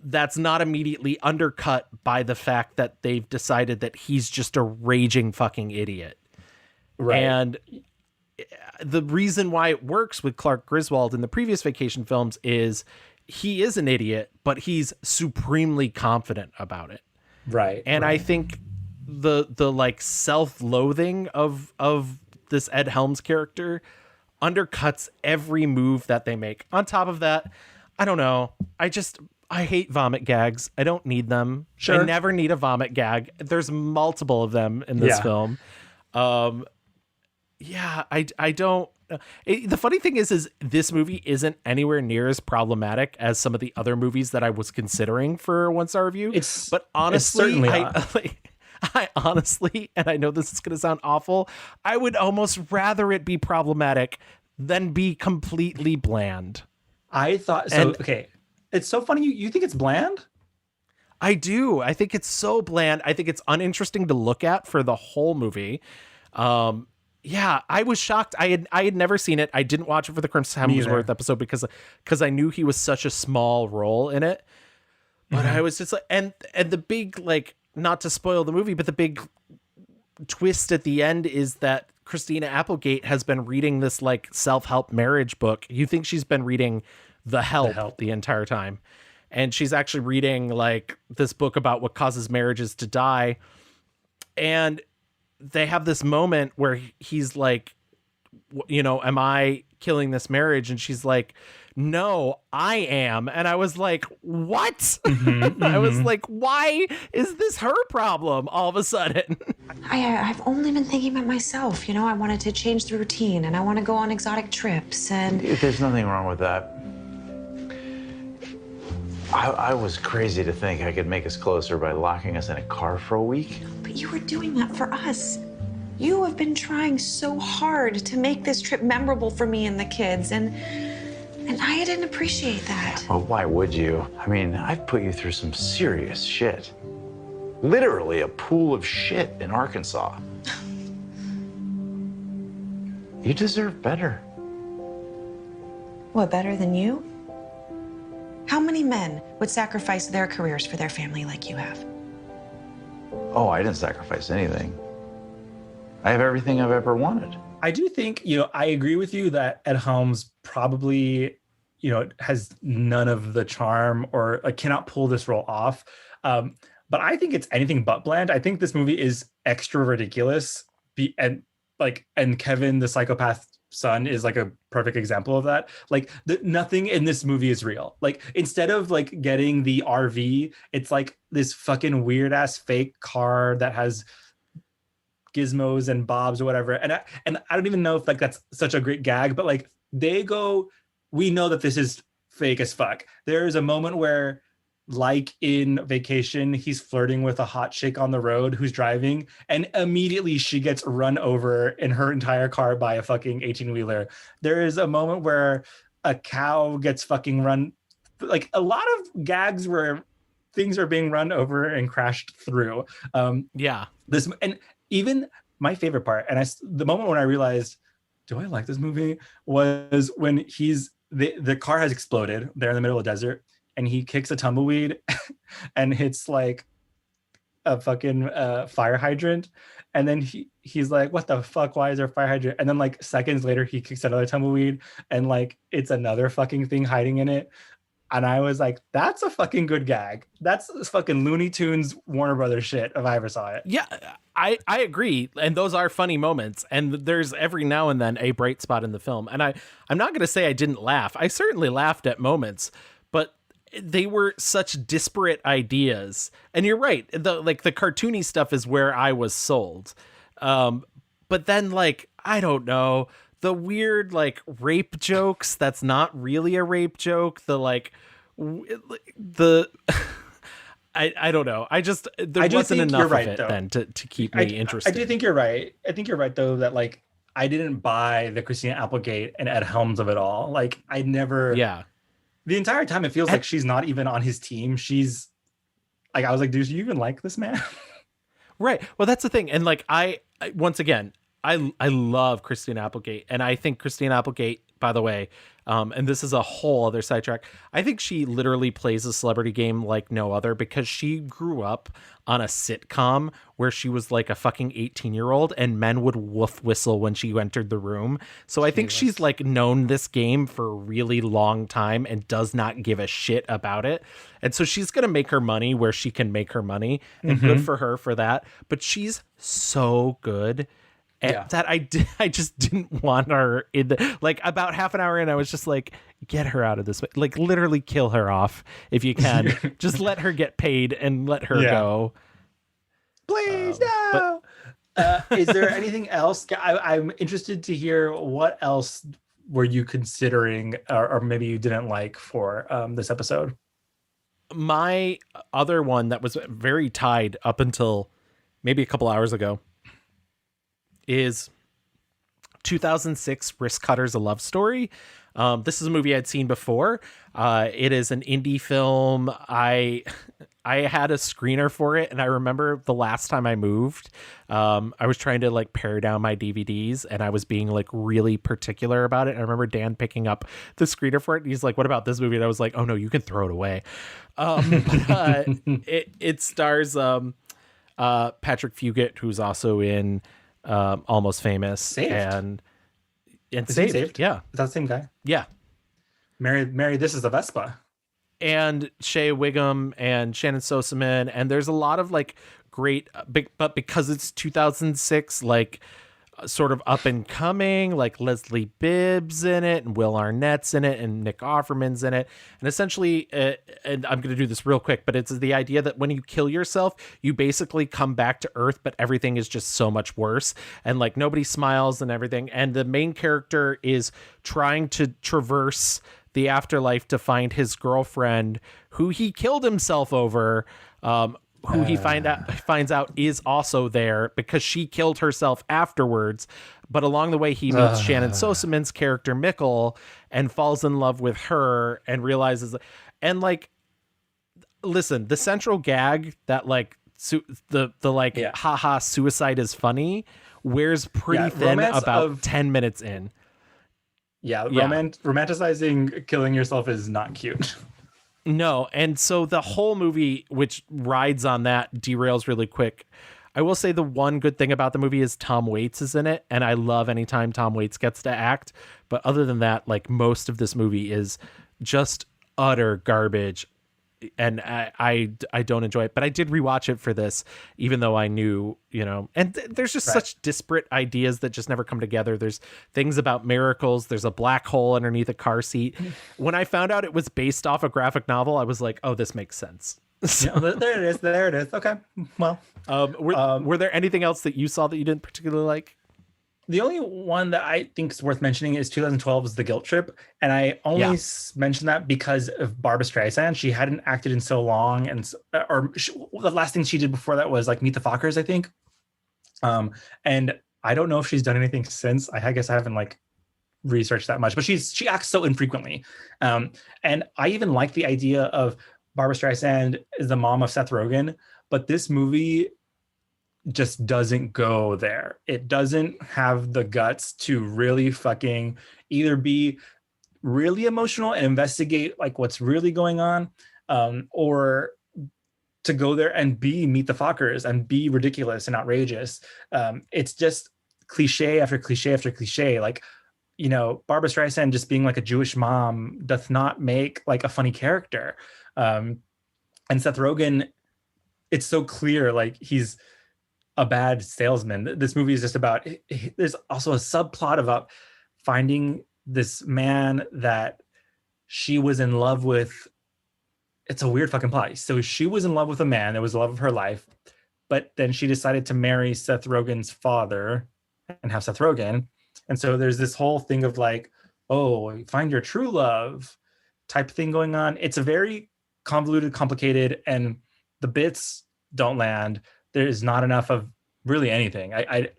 that's not immediately undercut by the fact that they've decided that he's just a raging fucking idiot. Right. And the reason why it works with Clark Griswold in the previous Vacation films is he is an idiot, but he's supremely confident about it. Right. And I think the like self-loathing of this Ed Helms character undercuts every move that they make. On top of that, I don't know. I hate vomit gags. I don't need them. Sure. I never need a vomit gag. There's multiple of them in this film. I don't. The funny thing is this movie isn't anywhere near as problematic as some of the other movies that I was considering for a 1-star review. But honestly, I honestly, and I know this is going to sound awful, I would almost rather it be problematic than be completely bland. I thought so. Okay. It's so funny. You think it's bland? I do. I think it's so bland. I think it's uninteresting to look at for the whole movie. Yeah, I was shocked. I had never seen it. I didn't watch it for the Chris Hemsworth episode because I knew he was such a small role in it. But I was just like, and the big, like, not to spoil the movie, but the big twist at the end is that Christina Applegate has been reading this like self-help marriage book. You think she's been reading The Help the entire time. And she's actually reading like this book about what causes marriages to die. And they have this moment where he's like, you know, am I killing this marriage? And she's like, no, I am. And I was like, what? I was like, why is this her problem all of a sudden? I've only been thinking about myself. You know, I wanted to change the routine and I want to go on exotic trips and... There's nothing wrong with that. I was crazy to think I could make us closer by locking us in a car for a week. But you were doing that for us. You have been trying so hard to make this trip memorable for me and the kids, and I didn't appreciate that. Well, why would you? I mean, I've put you through some serious shit. Literally a pool of shit in Arkansas. You deserve better. What, better than you? How many men would sacrifice their careers for their family like you have? Oh, I didn't sacrifice anything. I have everything I've ever wanted. I do think, you know, I agree with you that Ed Helms probably, you know, has none of the charm or cannot pull this role off. But I think it's anything but bland. I think this movie is extra ridiculous. And Kevin, the psychopath son, is like a perfect example of that. Like nothing in this movie is real. Like instead of like getting the RV, it's like this fucking weird ass fake car that has gizmos and bobs or whatever. And I don't even know if like that's such a great gag, but like they go, we know that this is fake as fuck. There is a moment where, like in Vacation, he's flirting with a hot chick on the road who's driving, and immediately she gets run over in her entire car by a fucking 18-wheeler. There is a moment where a cow gets fucking run, like a lot of gags where things are being run over and crashed through. Yeah. This, and even my favorite part, and the moment when I realized do I like this movie? Was when the car has exploded. They're in the middle of the desert, and he kicks a tumbleweed and hits like a fucking fire hydrant, and then he's like, what the fuck, why is there a fire hydrant? And then like seconds later he kicks another tumbleweed and like it's another fucking thing hiding in it. And I was like, that's a fucking good gag. That's fucking Looney Tunes Warner Brothers shit if I ever saw it. Yeah, I agree, and those are funny moments, and there's every now and then a bright spot in the film. And I'm not going to say I didn't laugh. I certainly laughed at moments, but they were such disparate ideas. And you're right, the cartoony stuff is where I was sold. But then like, I don't know, the weird like rape jokes that's not really a rape joke, the like the I don't know. There wasn't enough of it then to keep me interested. I do think you're right. I think you're right though that like I didn't buy the Christina Applegate and Ed Helms of it all. Like I never. Yeah. The entire time it feels like she's not even on his team. She's like, I was like, do you even like this man? Right. Well, that's the thing. And like, I once again, I love Christina Applegate, and I think Christina Applegate, by the way, and this is a whole other sidetrack, I think she literally plays a celebrity game like no other, because she grew up on a sitcom where she was like a fucking 18-year-old and men would woof whistle when she entered the room. So I think she's like known this game for a really long time and does not give a shit about it. And so she's going to make her money where she can make her money, and good for her for that. But she's so good that I just didn't want her in the, like about half an hour in, I was just like, get her out of this, like literally kill her off if you can. Just let her get paid and let her go. Please, no. Is there anything else? I'm interested to hear what else were you considering, or maybe you didn't like for this episode. My other one that was very tied up until maybe a couple hours ago is 2006 Risk Cutters: A Love Story. This is a movie I'd seen before. It is an indie film. I had a screener for it, and I remember the last time I moved, I was trying to like pare down my DVDs, and I was being like really particular about it. And I remember Dan picking up the screener for it, and he's like, "What about this movie?" And I was like, "Oh no, you can throw it away." It stars Patrick Fugit, who's also in Almost Famous, Saved. and Saved. Yeah, is that the same guy? Yeah. Mary, this is a Vespa. And Shea Wiggum and Shannon Sosaman, and there's a lot of like great, but because it's 2006, like sort of up and coming, like Leslie Bibb's in it, and Will Arnett's in it, and Nick Offerman's in it. And essentially, and I'm going to do this real quick, but it's the idea that when you kill yourself, you basically come back to Earth, but everything is just so much worse. And like nobody smiles and everything. And the main character is trying to traverse the afterlife to find his girlfriend, who he killed himself over, who he finds out is also there because she killed herself afterwards. But along the way, he meets Shannon Sosaman's character Mikkel and falls in love with her and realizes, and like, listen, the central gag that like haha suicide is funny wears pretty thin about 10 minutes in. Yeah, romanticizing killing yourself is not cute. No, and so the whole movie, which rides on that, derails really quick. I will say the one good thing about the movie is Tom Waits is in it, and I love anytime Tom Waits gets to act. But other than that, like most of this movie is just utter garbage, and I don't enjoy it. But I did rewatch it for this, even though I knew, and there's just such disparate ideas that just never come together. There's things about miracles. There's a black hole underneath a car seat. When I found out it was based off a graphic novel, I was like, oh, this makes sense. So, yeah, there it is. Okay. Well, were there anything else that you saw that you didn't particularly like? The only one that I think is worth mentioning is 2012's The Guilt Trip. And I only mention that because of Barbra Streisand. She hadn't acted in so long. And the last thing she did before that was like Meet the Fockers, I think. And I don't know if she's done anything since. I guess I haven't like researched that much, but she acts so infrequently. And I even like the idea of Barbra Streisand is the mom of Seth Rogen, but this movie just doesn't go there. It doesn't have the guts to really fucking either be really emotional and investigate like what's really going on, or to go there and meet the Fockers and be ridiculous and outrageous. It's just cliche after cliche after cliche. Like, you know, Barbra Streisand just being like a Jewish mom does not make like a funny character. And Seth Rogen, it's so clear like he's a bad salesman. This movie is just about, there's also a subplot about finding this man that she was in love with. It's a weird fucking plot. So she was in love with a man that was the love of her life, but then she decided to marry Seth Rogen's father and have Seth Rogen. And so there's this whole thing of like, oh, find your true love type thing going on. It's a very convoluted, complicated, and the bits don't land. There is not enough of really anything. I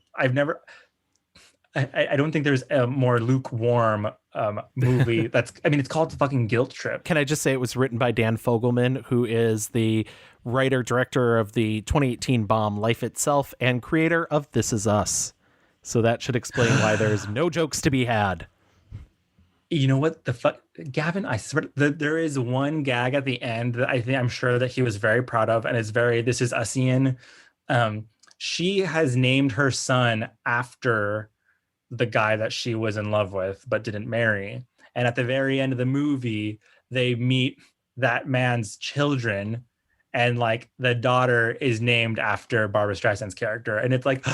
don't think there's a more lukewarm movie that's, I mean, it's called the fucking Guilt Trip. Can I just say it was written by Dan Fogelman, who is the writer, director of the 2018 bomb Life Itself and creator of This Is Us. So that should explain why there's no jokes to be had. You know what the fuck, Gavin, I swear there is one gag at the end that I'm sure that he was very proud of, and it's very This Is Usian. She has named her son after the guy that she was in love with but didn't marry. And at the very end of the movie, they meet that man's children, and like the daughter is named after Barbra Streisand's character. And it's like,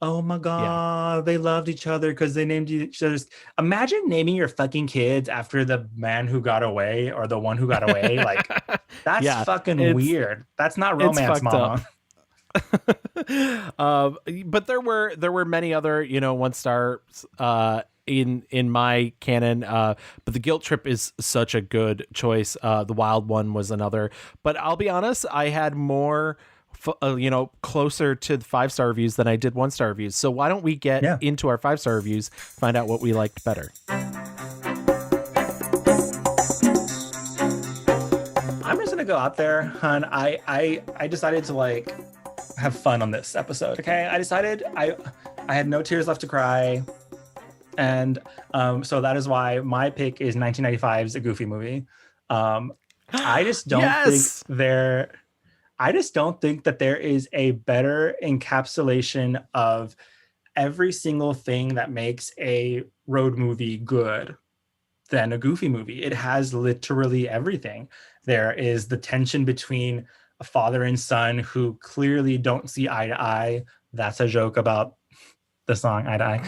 oh my God, They loved each other because they named each other's. Imagine naming your fucking kids after the man who got away or the one who got away. Like, that's fucking weird. That's not romance, mama. But there were many other, you know, 1-stars in my canon, but the Guilt Trip is such a good choice. The Wild One was another, but I'll be honest, I had more you know, closer to 5-star reviews than I did 1-star reviews. So why don't we get into our 5-star reviews, find out what we liked better. I'm just gonna go out there, hun. I decided to like have fun on this episode. Okay, I decided I had no tears left to cry, and so that is why my pick is 1995's A Goofy Movie. I just don't think that there is a better encapsulation of every single thing that makes a road movie good than A Goofy Movie. It has literally everything. There is the tension between a father and son who clearly don't see eye to eye. That's a joke about the song Eye to Eye.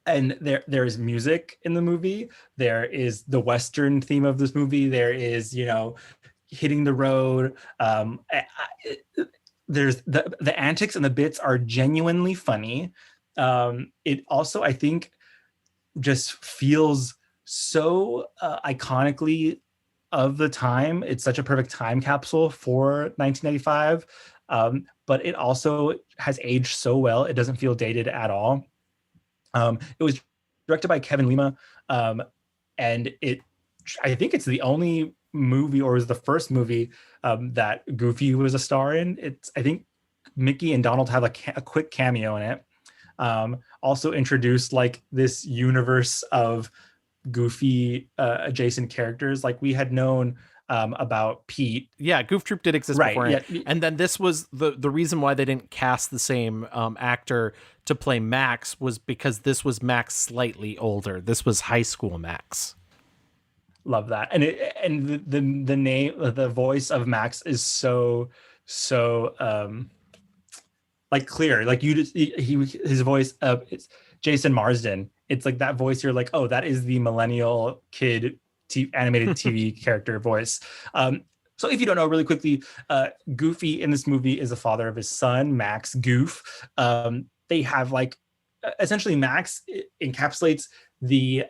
And there is music in the movie. There is the Western theme of this movie. There is, you know, hitting the road. There's the antics and the bits are genuinely funny. It also, I think, just feels so iconically of the time. It's such a perfect time capsule for 1995, but it also has aged so well. It doesn't feel dated at all. It was directed by Kevin Lima, and I think it's the only movie, or was the first movie that Goofy was a star in. I think Mickey and Donald have a quick cameo in it. Also introduced like this universe of Goofy adjacent characters. Like we had known about Pete. Yeah, Goof Troop did exist before. Yeah. And then this was the reason why they didn't cast the same actor to play Max was because this was Max slightly older. This was high school Max. Love that. And the name, the voice of Max is so like clear. Like his voice, it's Jason Marsden. It's like that voice. You're like, oh, that is the millennial kid animated TV character voice. So if you don't know, really quickly, Goofy in this movie is the father of his son, Max Goof. They have like, essentially Max encapsulates the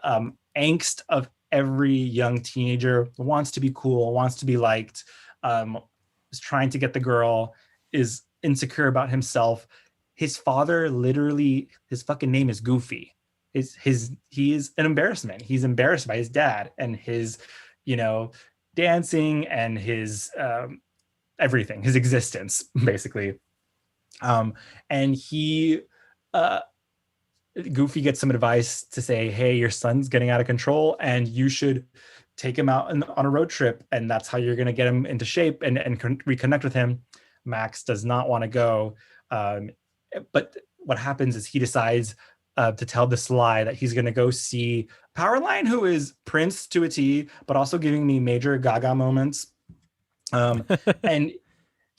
angst of every young teenager, wants to be cool, wants to be liked, is trying to get the girl, is insecure about himself. His father, literally, his fucking name is Goofy. He is an embarrassment. He's embarrassed by his dad and his, you know, dancing and his everything, his existence, basically. And he Goofy gets some advice to say, hey, your son's getting out of control and you should take him out on a road trip, and that's how you're going to get him into shape and reconnect with him. Max does not want to go, but what happens is he decides to tell this lie that he's going to go see Powerline, who is Prince to a T, but also giving me major Gaga moments. And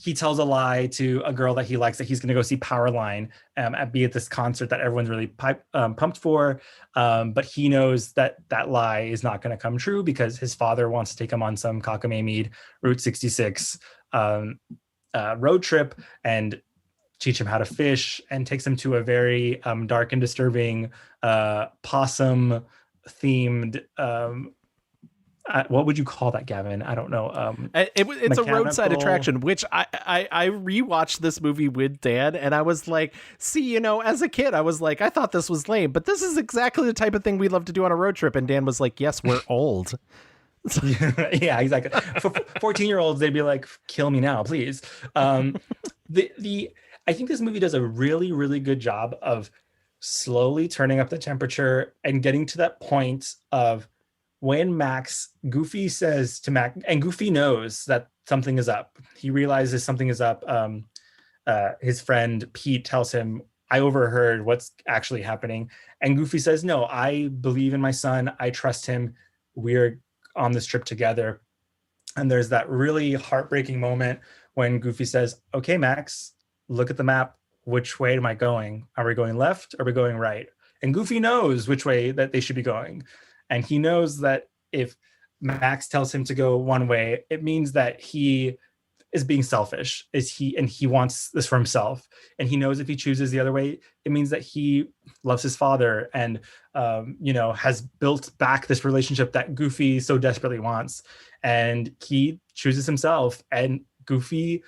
he tells a lie to a girl that he likes that he's going to go see Powerline be at this concert that everyone's really pumped for. But he knows that that lie is not going to come true because his father wants to take him on some cockamamie Route 66 road trip and teach him how to fish, and takes him to a very dark and disturbing possum themed what would you call that, Gavin? I don't know. It's a roadside attraction, which I rewatched this movie with Dad, and I was like, see, as a kid, I was like, I thought this was lame, but this is exactly the type of thing we love to do on a road trip. And Dan was like, yes, we're old. Yeah, exactly. For 14-year-olds, they'd be like, kill me now, please. I think this movie does a really, really good job of slowly turning up the temperature and getting to that point of when Goofy says to Max, and Goofy knows that something is up. He realizes something is up. His friend Pete tells him, I overheard what's actually happening. And Goofy says, no, I believe in my son. I trust him. We're on this trip together. And there's that really heartbreaking moment when Goofy says, okay, Max, look at the map. Which way am I going? Are we going left? Or are we going right? And Goofy knows which way that they should be going. And he knows that if Max tells him to go one way, it means that he is being selfish. He wants this for himself. And he knows if he chooses the other way, it means that he loves his father and has built back this relationship that Goofy so desperately wants. And he chooses himself. And Goofy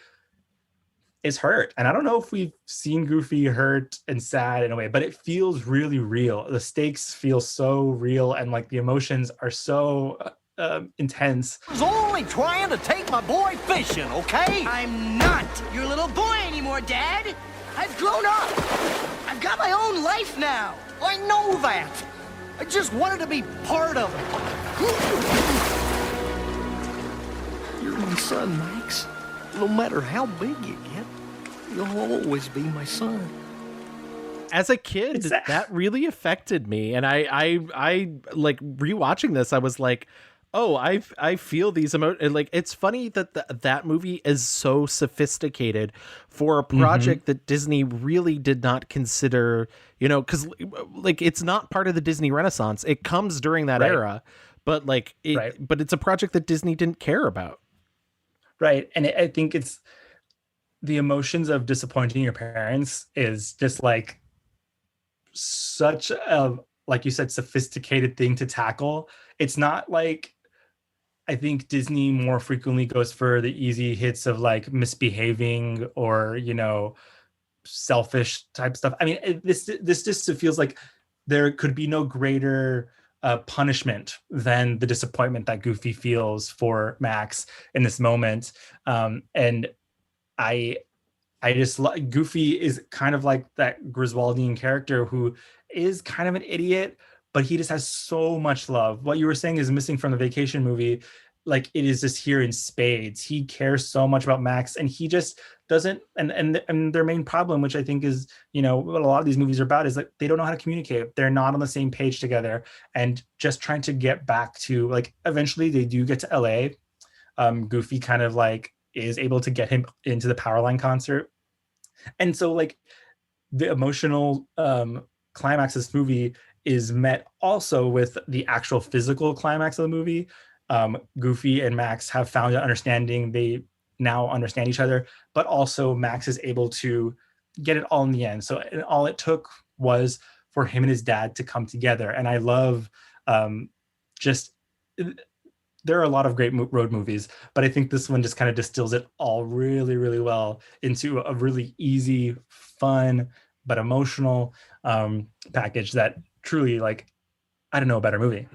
is hurt. And I don't know if we've seen Goofy hurt and sad in a way, but it feels really real. The stakes feel so real, and like the emotions are so intense. I was only trying to take my boy fishing, okay? I'm not your little boy anymore, Dad. I've grown up. I've got my own life now. I know that. I just wanted to be part of it. You're my son, Max. No matter how big you get, you'll always be my son. As a kid, that really affected me. And I like rewatching this, I was like, oh, I feel these emotions. Like, it's funny that that movie is so sophisticated for a project that Disney really did not consider, because like it's not part of the Disney Renaissance. It comes during that era, but like, but it's a project that Disney didn't care about. Right. And I think it's the emotions of disappointing your parents is just like such a, like you said, sophisticated thing to tackle. It's not like, I think Disney more frequently goes for the easy hits of like misbehaving or, selfish type stuff. I mean, this just feels like there could be no greater punishment than the disappointment that Goofy feels for Max in this moment. And I just like Goofy is kind of like that Griswoldian character who is kind of an idiot, but he just has so much love. What you were saying is missing from the Vacation movie. Like, it is just here in spades. He cares so much about Max, and he just doesn't. And their main problem, which I think is, what a lot of these movies are about, is like they don't know how to communicate. They're not on the same page together, and just trying to get back to like. Eventually, they do get to LA. Goofy kind of like is able to get him into the Powerline concert, and so like the emotional climax of this movie is met also with the actual physical climax of the movie. Goofy and Max have found an understanding. They now understand each other, but also Max is able to get it all in the end. So all it took was for him and his dad to come together. And I love there are a lot of great road movies, but I think this one just kind of distills it all really, really well into a really easy, fun, but emotional package that truly, like, I don't know a better movie.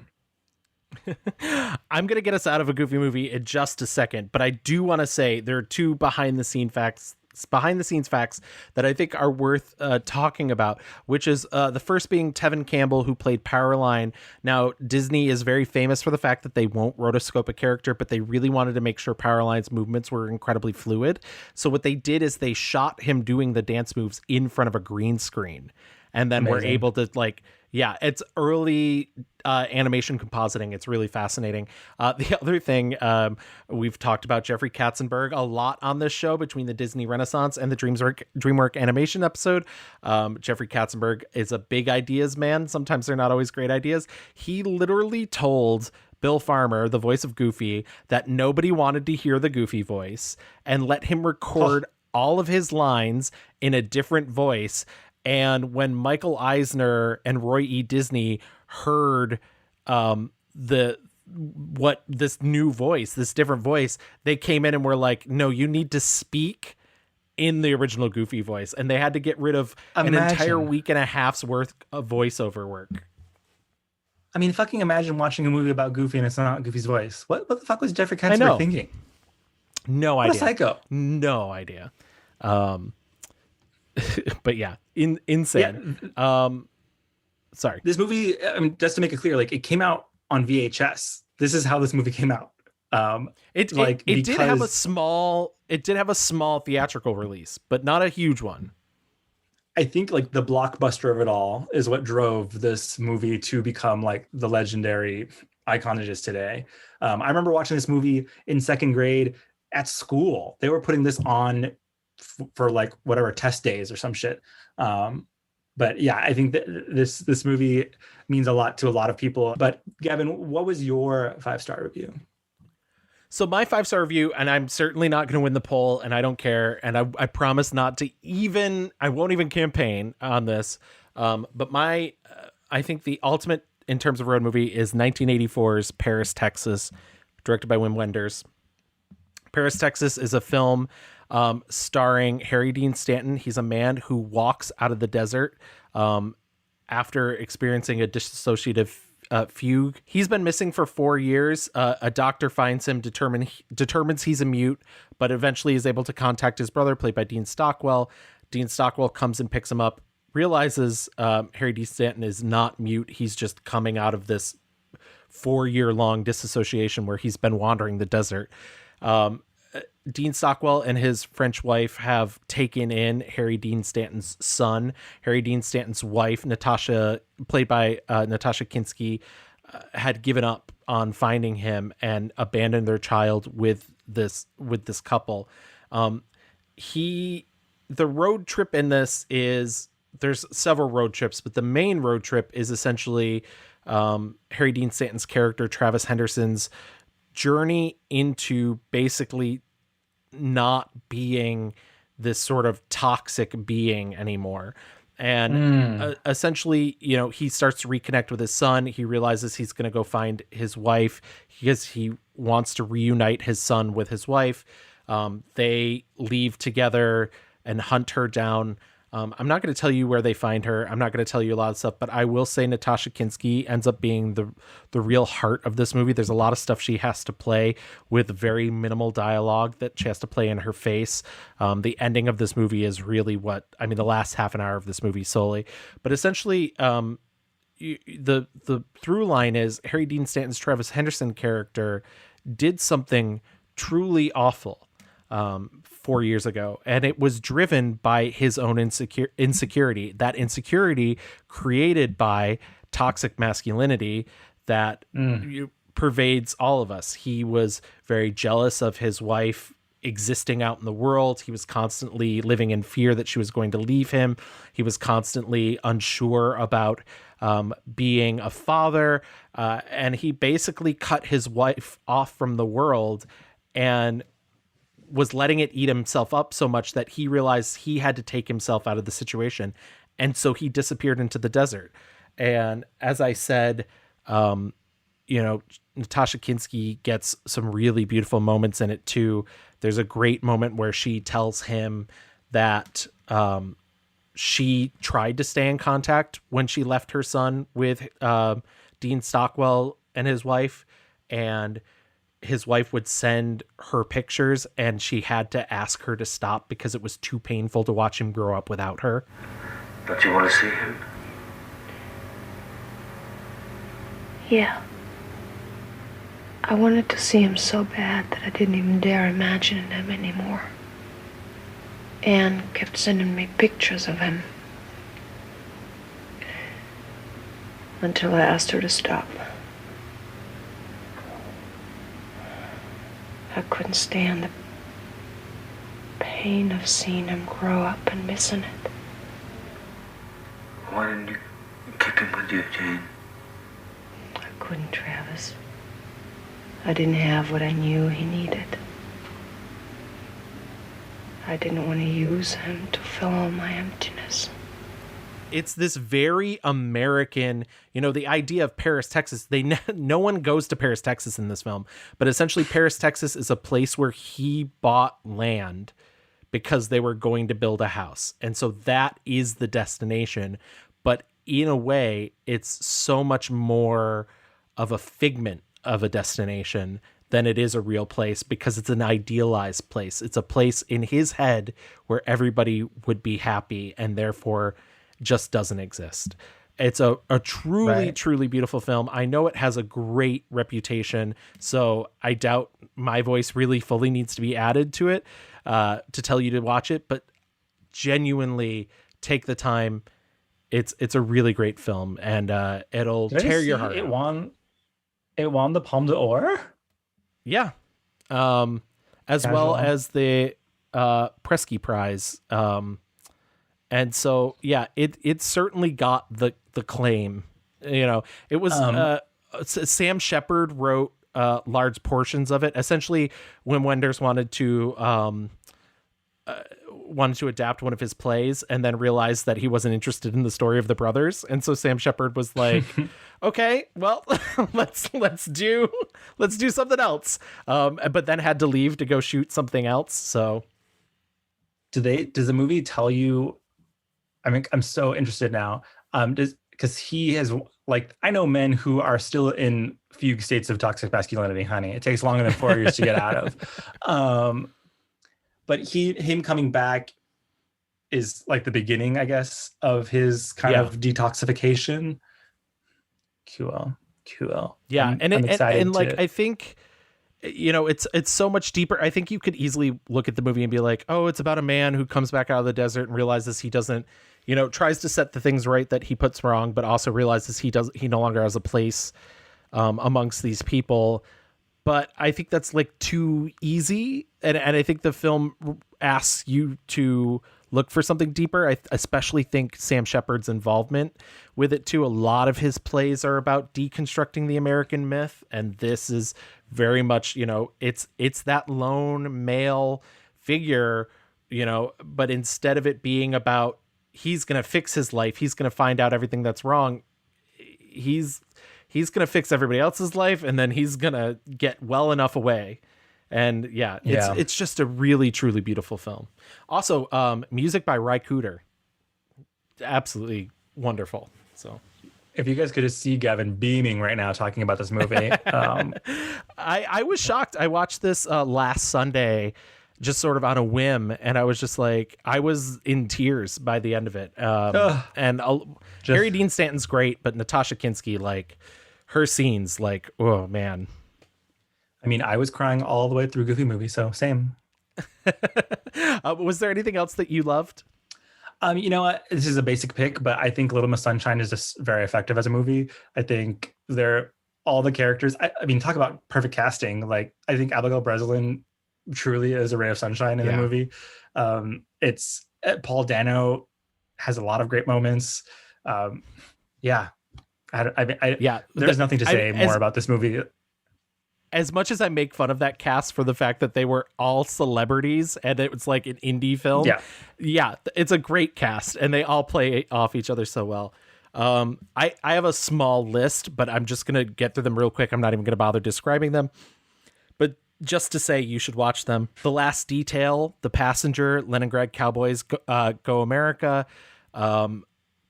I'm going to get us out of a Goofy movie in just a second, but I do want to say there are two behind the scene facts behind the scenes facts that I think are worth talking about, which is the first being Tevin Campbell, who played Powerline. Now, Disney is very famous for the fact that they won't rotoscope a character, but they really wanted to make sure Powerline's movements were incredibly fluid. So what they did is they shot him doing the dance moves in front of a green screen, and then were able to it's early animation compositing. It's really fascinating. The other thing, we've talked about Jeffrey Katzenberg a lot on this show between the Disney Renaissance and the DreamWorks animation episode. Jeffrey Katzenberg is a big ideas man. Sometimes they're not always great ideas. He literally told Bill Farmer, the voice of Goofy, that nobody wanted to hear the Goofy voice and let him record all of his lines in a different voice. And when Michael Eisner and Roy E. Disney heard this different voice, they came in and were like, no, you need to speak in the original Goofy voice. And they had to get rid of an entire week and a half's worth of voiceover work. I mean, fucking imagine watching a movie about Goofy and it's not Goofy's voice. What the fuck was Jeffrey Katzenberg thinking? No idea. What a psycho. No idea. But yeah, insane. Yeah. Sorry. This movie, I mean, just to make it clear, like, it came out on VHS. This is how this movie came out. It did have a small theatrical release, but not a huge one. I think like the blockbuster of it all is what drove this movie to become like the legendary icon it is today. I remember watching this movie in second grade at school. They were putting this on for like whatever test days or some shit. But yeah, I think that this movie means a lot to a lot of people. But Gavin, what was your 5-star review? So my 5-star review, and I'm certainly not going to win the poll, and I don't care, and I promise not to I won't even campaign on this. But I think the ultimate in terms of road movie is 1984's Paris, Texas, directed by Wim Wenders. Paris, Texas is a film starring Harry Dean Stanton. He's a man who walks out of the desert after experiencing a dissociative fugue. He's been missing for 4 years. A doctor finds him, determines he's a mute, but eventually is able to contact his brother, played by Dean Stockwell. Dean Stockwell comes and picks him up, realizes Harry Dean Stanton is not mute. He's just coming out of this 4-year-long disassociation where he's been wandering the desert. Dean Stockwell and his French wife have taken in Harry Dean Stanton's son. Harry Dean Stanton's wife, Natasha, played by Natasha Kinski, had given up on finding him and abandoned their child with this couple. The road trip in this is, there's several road trips, but the main road trip is essentially Harry Dean Stanton's character, Travis Henderson's journey into basically not being this sort of toxic being anymore. And essentially, he starts to reconnect with his son. He realizes he's going to go find his wife because he wants to reunite his son with his wife. They leave together and hunt her down. I'm not going to tell you where they find her. I'm not going to tell you a lot of stuff, but I will say Natasha Kinski ends up being the real heart of this movie. There's a lot of stuff she has to play with very minimal dialogue that she has to play in her face. The ending of this movie is really the last half an hour of this movie solely. But essentially, the through line is Harry Dean Stanton's Travis Henderson character did something truly awful 4 years ago, and it was driven by his own insecurity. That insecurity created by toxic masculinity that pervades all of us. He was very jealous of his wife existing out in the world. He was constantly living in fear that she was going to leave him. He was constantly unsure about being a father, and he basically cut his wife off from the world and was letting it eat himself up so much that he realized he had to take himself out of the situation. And so he disappeared into the desert. And as I said, Natasha Kinski gets some really beautiful moments in it too. There's a great moment where she tells him that she tried to stay in contact when she left her son with Dean Stockwell and his wife, and his wife would send her pictures and she had to ask her to stop because it was too painful to watch him grow up without her. Don't you want to see him? Yeah. I wanted to see him so bad that I didn't even dare imagine him anymore. Anne kept sending me pictures of him until I asked her to stop. I couldn't stand the pain of seeing him grow up and missing it. Why didn't you keep him with you, Jane? I couldn't, Travis. I didn't have what I knew he needed. I didn't want to use him to fill all my emptiness. It's this very American, the idea of Paris, Texas. No one goes to Paris, Texas in this film, but essentially Paris, Texas is a place where he bought land because they were going to build a house. And so that is the destination. But in a way, it's so much more of a figment of a destination than it is a real place, because it's an idealized place. It's a place in his head where everybody would be happy and therefore just doesn't exist. It's a truly, truly beautiful film. I know it has a great reputation, so I doubt my voice really fully needs to be added to it to tell you to watch it, but genuinely take the time. It's a really great film, and it'll tear your heart out. It won the Palme d'Or? Yeah. As well as the Presky Prize. And so, yeah, it certainly got the claim. It was Sam Shepard wrote large portions of it. Essentially, Wim Wenders wanted to adapt one of his plays and then realized that he wasn't interested in the story of the brothers. And so Sam Shepard was like, okay, well, let's do something else. But then had to leave to go shoot something else. So does the movie tell you, I'm so interested now. Because he has, I know men who are still in fugue states of toxic masculinity, honey. It takes longer than 4 years to get out of. But him coming back is like the beginning, I guess, of his kind of detoxification. Cool. Yeah, I'm excited. I think, it's so much deeper. I think you could easily look at the movie and be like, oh, it's about a man who comes back out of the desert and realizes he doesn't, tries to set the things right that he puts wrong, but also realizes he no longer has a place amongst these people. But I think that's too easy. And I think the film asks you to look for something deeper. I especially think Sam Shepard's involvement with it too. A lot of his plays are about deconstructing the American myth. And this is very much, it's that lone male figure, but instead of it being about, he's going to fix his life, he's going to find out everything that's wrong, he's going to fix everybody else's life, and then he's going to get well enough away. And it's just a really, truly beautiful film. Also, music by Ry Cooder. Absolutely wonderful. So if you guys could just see Gavin beaming right now talking about this movie. I was shocked. I watched this last Sunday just sort of on a whim, and I was just I was in tears by the end of it. And Harry Dean Stanton's great, but Natasha Kinski, her scenes, oh man. I was crying all the way through Goofy Movie, so same. Was there anything else that you loved? You know what? This is a basic pick, but I think Little Miss Sunshine is just very effective as a movie. I think all the characters. Talk about perfect casting. I think Abigail Breslin truly is a ray of sunshine in the movie. It's Paul Dano has a lot of great moments. There's nothing to say more about this movie. As much as I make fun of that cast for the fact that they were all celebrities and it was like an indie film, it's a great cast and they all play off each other so well. I have a small list, but I'm just going to get through them real quick. I'm not even going to bother describing them. But just to say you should watch them. The Last Detail, The Passenger, Leningrad Cowboys, Go America,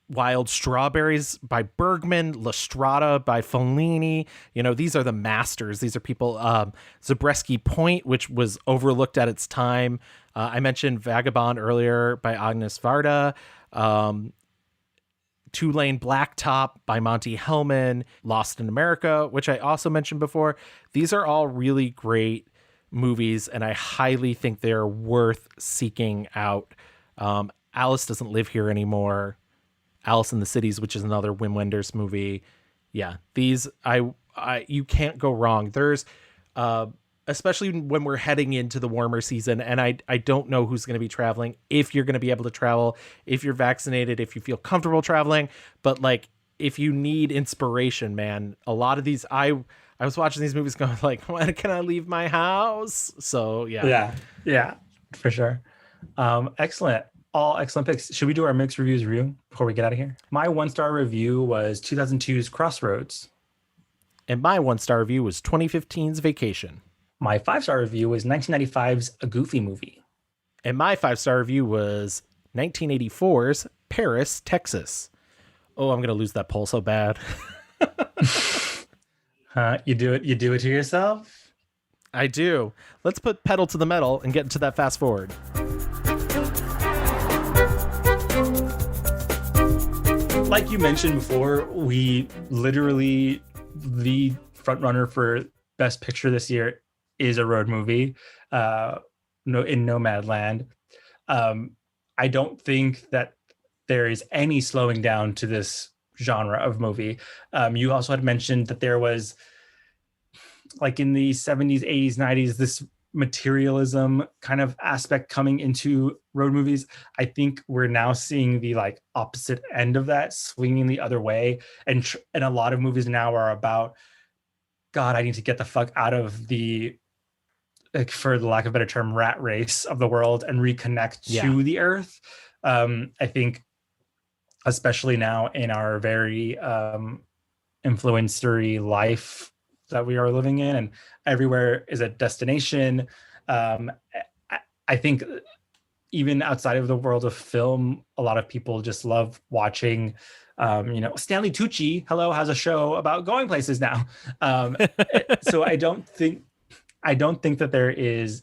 Wild Strawberries by Bergman, La Strada by Fellini. You know, these are the masters. These are people. Zabriskie Point, which was overlooked at its time. I mentioned Vagabond earlier by Agnes Varda. Two-Lane Blacktop by Monty Hellman. Lost in America, which I also mentioned before. These are all really great movies, and I highly think they're worth seeking out. Alice Doesn't Live Here Anymore. Alice in the Cities, which is another Wim Wenders movie. Yeah, these you can't go wrong. There's especially when we're heading into the warmer season, and I don't know who's going to be traveling, if you're going to be able to travel, if you're vaccinated, if you feel comfortable traveling, but like if you need inspiration, man, a lot of these I was watching these movies going like, when can I leave my house? So yeah, for sure. Excellent. All excellent picks. Should we do our mixed reviews review before we get out of here? My 1-star review was 2002's Crossroads. And my 1-star review was 2015's Vacation. My 5-star review was 1995's A Goofy Movie. And my 5-star review was 1984's Paris, Texas. Oh, I'm going to lose that poll so bad. You do it to yourself? I do. Let's put pedal to the metal and get into that fast forward. Like you mentioned before, we literally, the front runner for Best Picture this year is a road movie, in Nomadland. I don't think that there is any slowing down to this genre of movie. You also had mentioned that there was, like in the 70s, 80s, 90s, this materialism kind of aspect coming into road movies. I think we're now seeing the like opposite end of that, swinging the other way, and a lot of movies now are about, God, I need to get the fuck out of the, like, for the lack of a better term, rat race of the world and reconnect to the earth. I think especially now in our very influencery life that we are living in, and everywhere is a destination. I think even outside of the world of film, a lot of people just love watching, Stanley Tucci, has a show about going places now. So I don't think that there is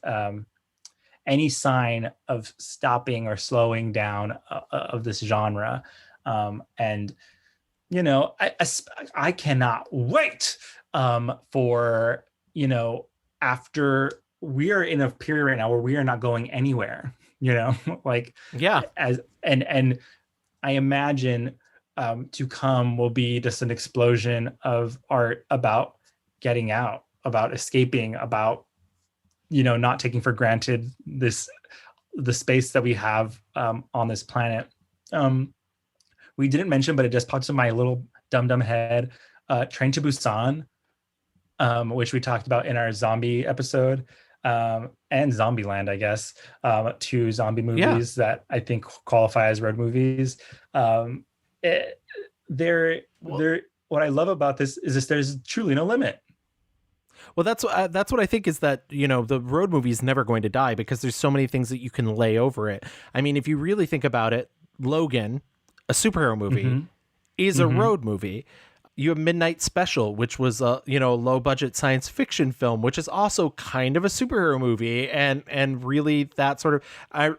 any sign of stopping or slowing down of this genre. And I cannot wait for, after we are in a period right now where we are not going anywhere, and I imagine to come will be just an explosion of art about getting out, about escaping, about, not taking for granted the space that we have on this planet. We didn't mention, but it just popped in my little dumb head, Train to Busan, which we talked about in our zombie episode, and Zombieland, I guess, 2 zombie movies that I think qualify as road movies. What I love about this is there's truly no limit. Well, that's what I think is that, the road movie is never going to die because there's so many things that you can lay over it. I mean, if you really think about it, Logan, a superhero movie, is a road movie. You have Midnight Special, which was a low budget science fiction film, which is also kind of a superhero movie, and really that sort of,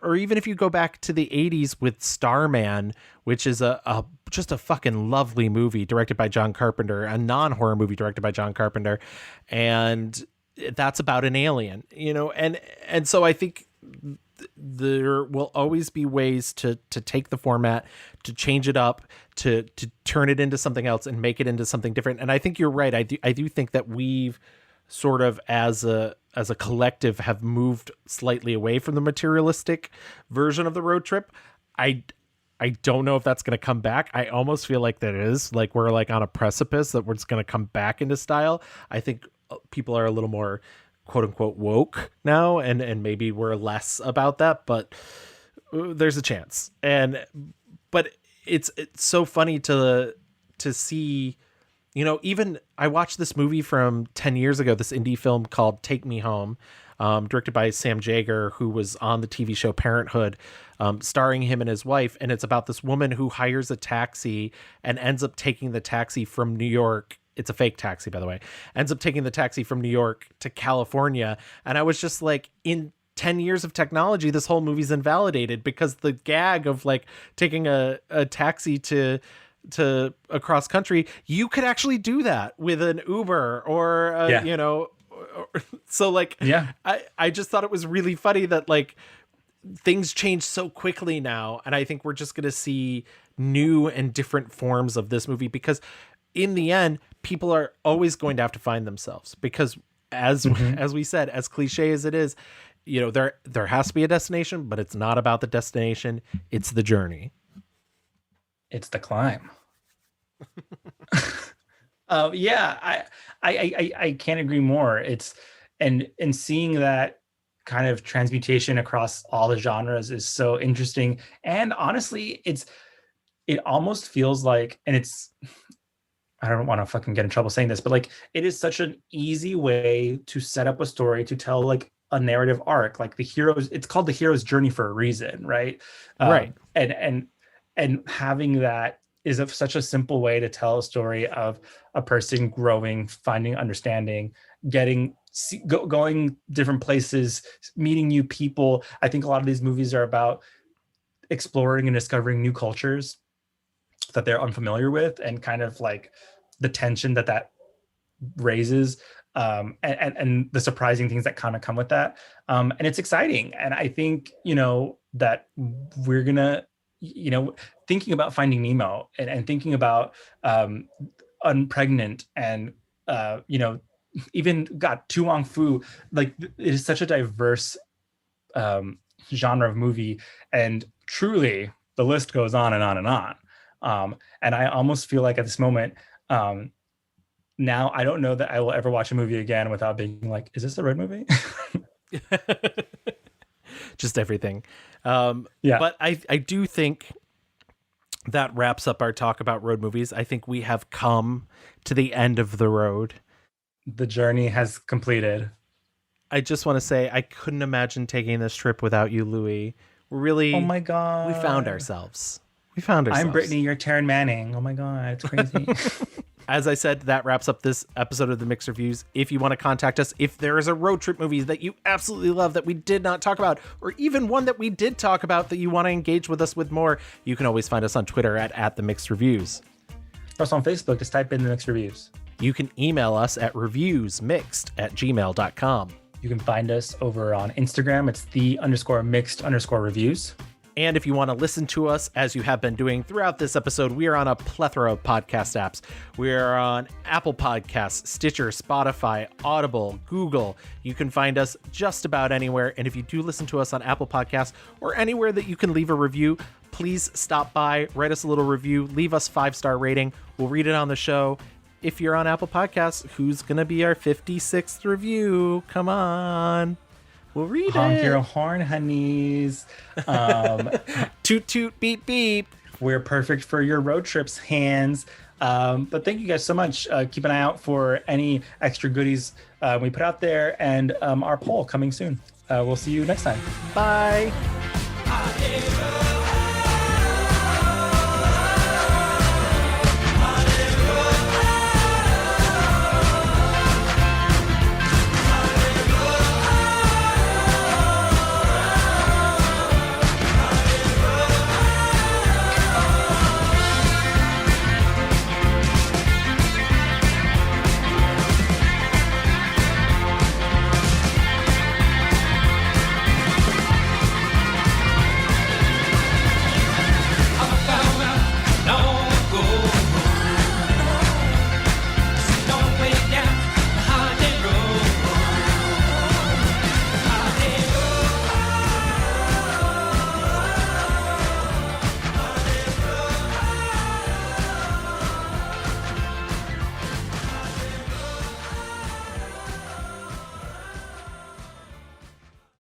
or even if you go back to the 80s with Starman, which is just a fucking lovely movie directed by John Carpenter, a non-horror movie directed by John Carpenter, and that's about an alien, and so I think there will always be ways to take the format, to change it up, to turn it into something else and make it into something different. And I think you're right. I do think that we've sort of as a collective have moved slightly away from the materialistic version of the road trip. I don't know if that's going to come back. I almost feel like that is, like, we're like on a precipice that we're just going to come back into style. I think people are a little more quote unquote woke now, and maybe we're less about that, but there's a chance. But it's so funny to see, even I watched this movie from 10 years ago, this indie film called Take Me Home, directed by Sam Jager, who was on the TV show Parenthood, starring him and his wife. And it's about this woman who hires a taxi and ends up taking the taxi from New York. It's a fake taxi, by the way. Ends up taking the taxi from New York to California. And I was just like, in 10 years of technology, this whole movie's invalidated, because the gag of like taking a taxi to across country, you could actually do that with an Uber or you know, so like, I just thought it was really funny that like things change so quickly now. And I think we're just going to see new and different forms of this movie, because in the end, people are always going to have to find themselves, because as we said, as cliche as it is, you know, there has to be a destination, but it's not about the destination. It's the journey. It's the climb. I can't agree more. It's and seeing that kind of transmutation across all the genres is so interesting. And honestly, it almost feels like, and I don't want to fucking get in trouble saying this, but like, it is such an easy way to set up a story, to tell like a narrative arc. Like it's called the hero's journey for a reason, right? Right. And having that is such a simple way to tell a story of a person growing, finding understanding, going different places, meeting new people. I think a lot of these movies are about exploring and discovering new cultures that they're unfamiliar with, and kind of like the tension that raises, and the surprising things that kind of come with that. And it's exciting. And I think, you know, that we're gonna, you know, thinking about Finding Nemo and thinking about Unpregnant and, you know, even Tu Wong Fu, like it is such a diverse genre of movie, and truly the list goes on and on and on. And I almost feel like at this moment, now I don't know that I will ever watch a movie again without being like, is this a road movie? Just everything. But I do think that wraps up our talk about road movies. I think we have come to the end of the road. The journey has completed. I just want to say, I couldn't imagine taking this trip without you, Louie. We're really, oh my God, we found ourselves. I'm Brittany, you're Taryn Manning. Oh my God, it's crazy. As I said, that wraps up this episode of the Mixed Reviews. If you want to contact us, if there is a road trip movie that you absolutely love that we did not talk about, or even one that we did talk about that you want to engage with us with more, you can always find us on Twitter at the Mixed Reviews. Also on Facebook, just type in the Mixed Reviews. You can email us at reviewsmixed@gmail.com. You can find us over on Instagram. It's _mixed_reviews. And if you want to listen to us, as you have been doing throughout this episode, we are on a plethora of podcast apps. We are on Apple Podcasts, Stitcher, Spotify, Audible, Google. You can find us just about anywhere. And if you do listen to us on Apple Podcasts or anywhere that you can leave a review, please stop by, write us a little review, leave us 5-star rating. We'll read it on the show. If you're on Apple Podcasts, who's going to be our 56th review? Come on. We'll read Honk it. Your horn, honeys. Toot, toot, beep, beep. We're perfect for your road trips, hands. But thank you guys so much. Keep an eye out for any extra goodies we put out there, and our poll coming soon. We'll see you next time. Bye.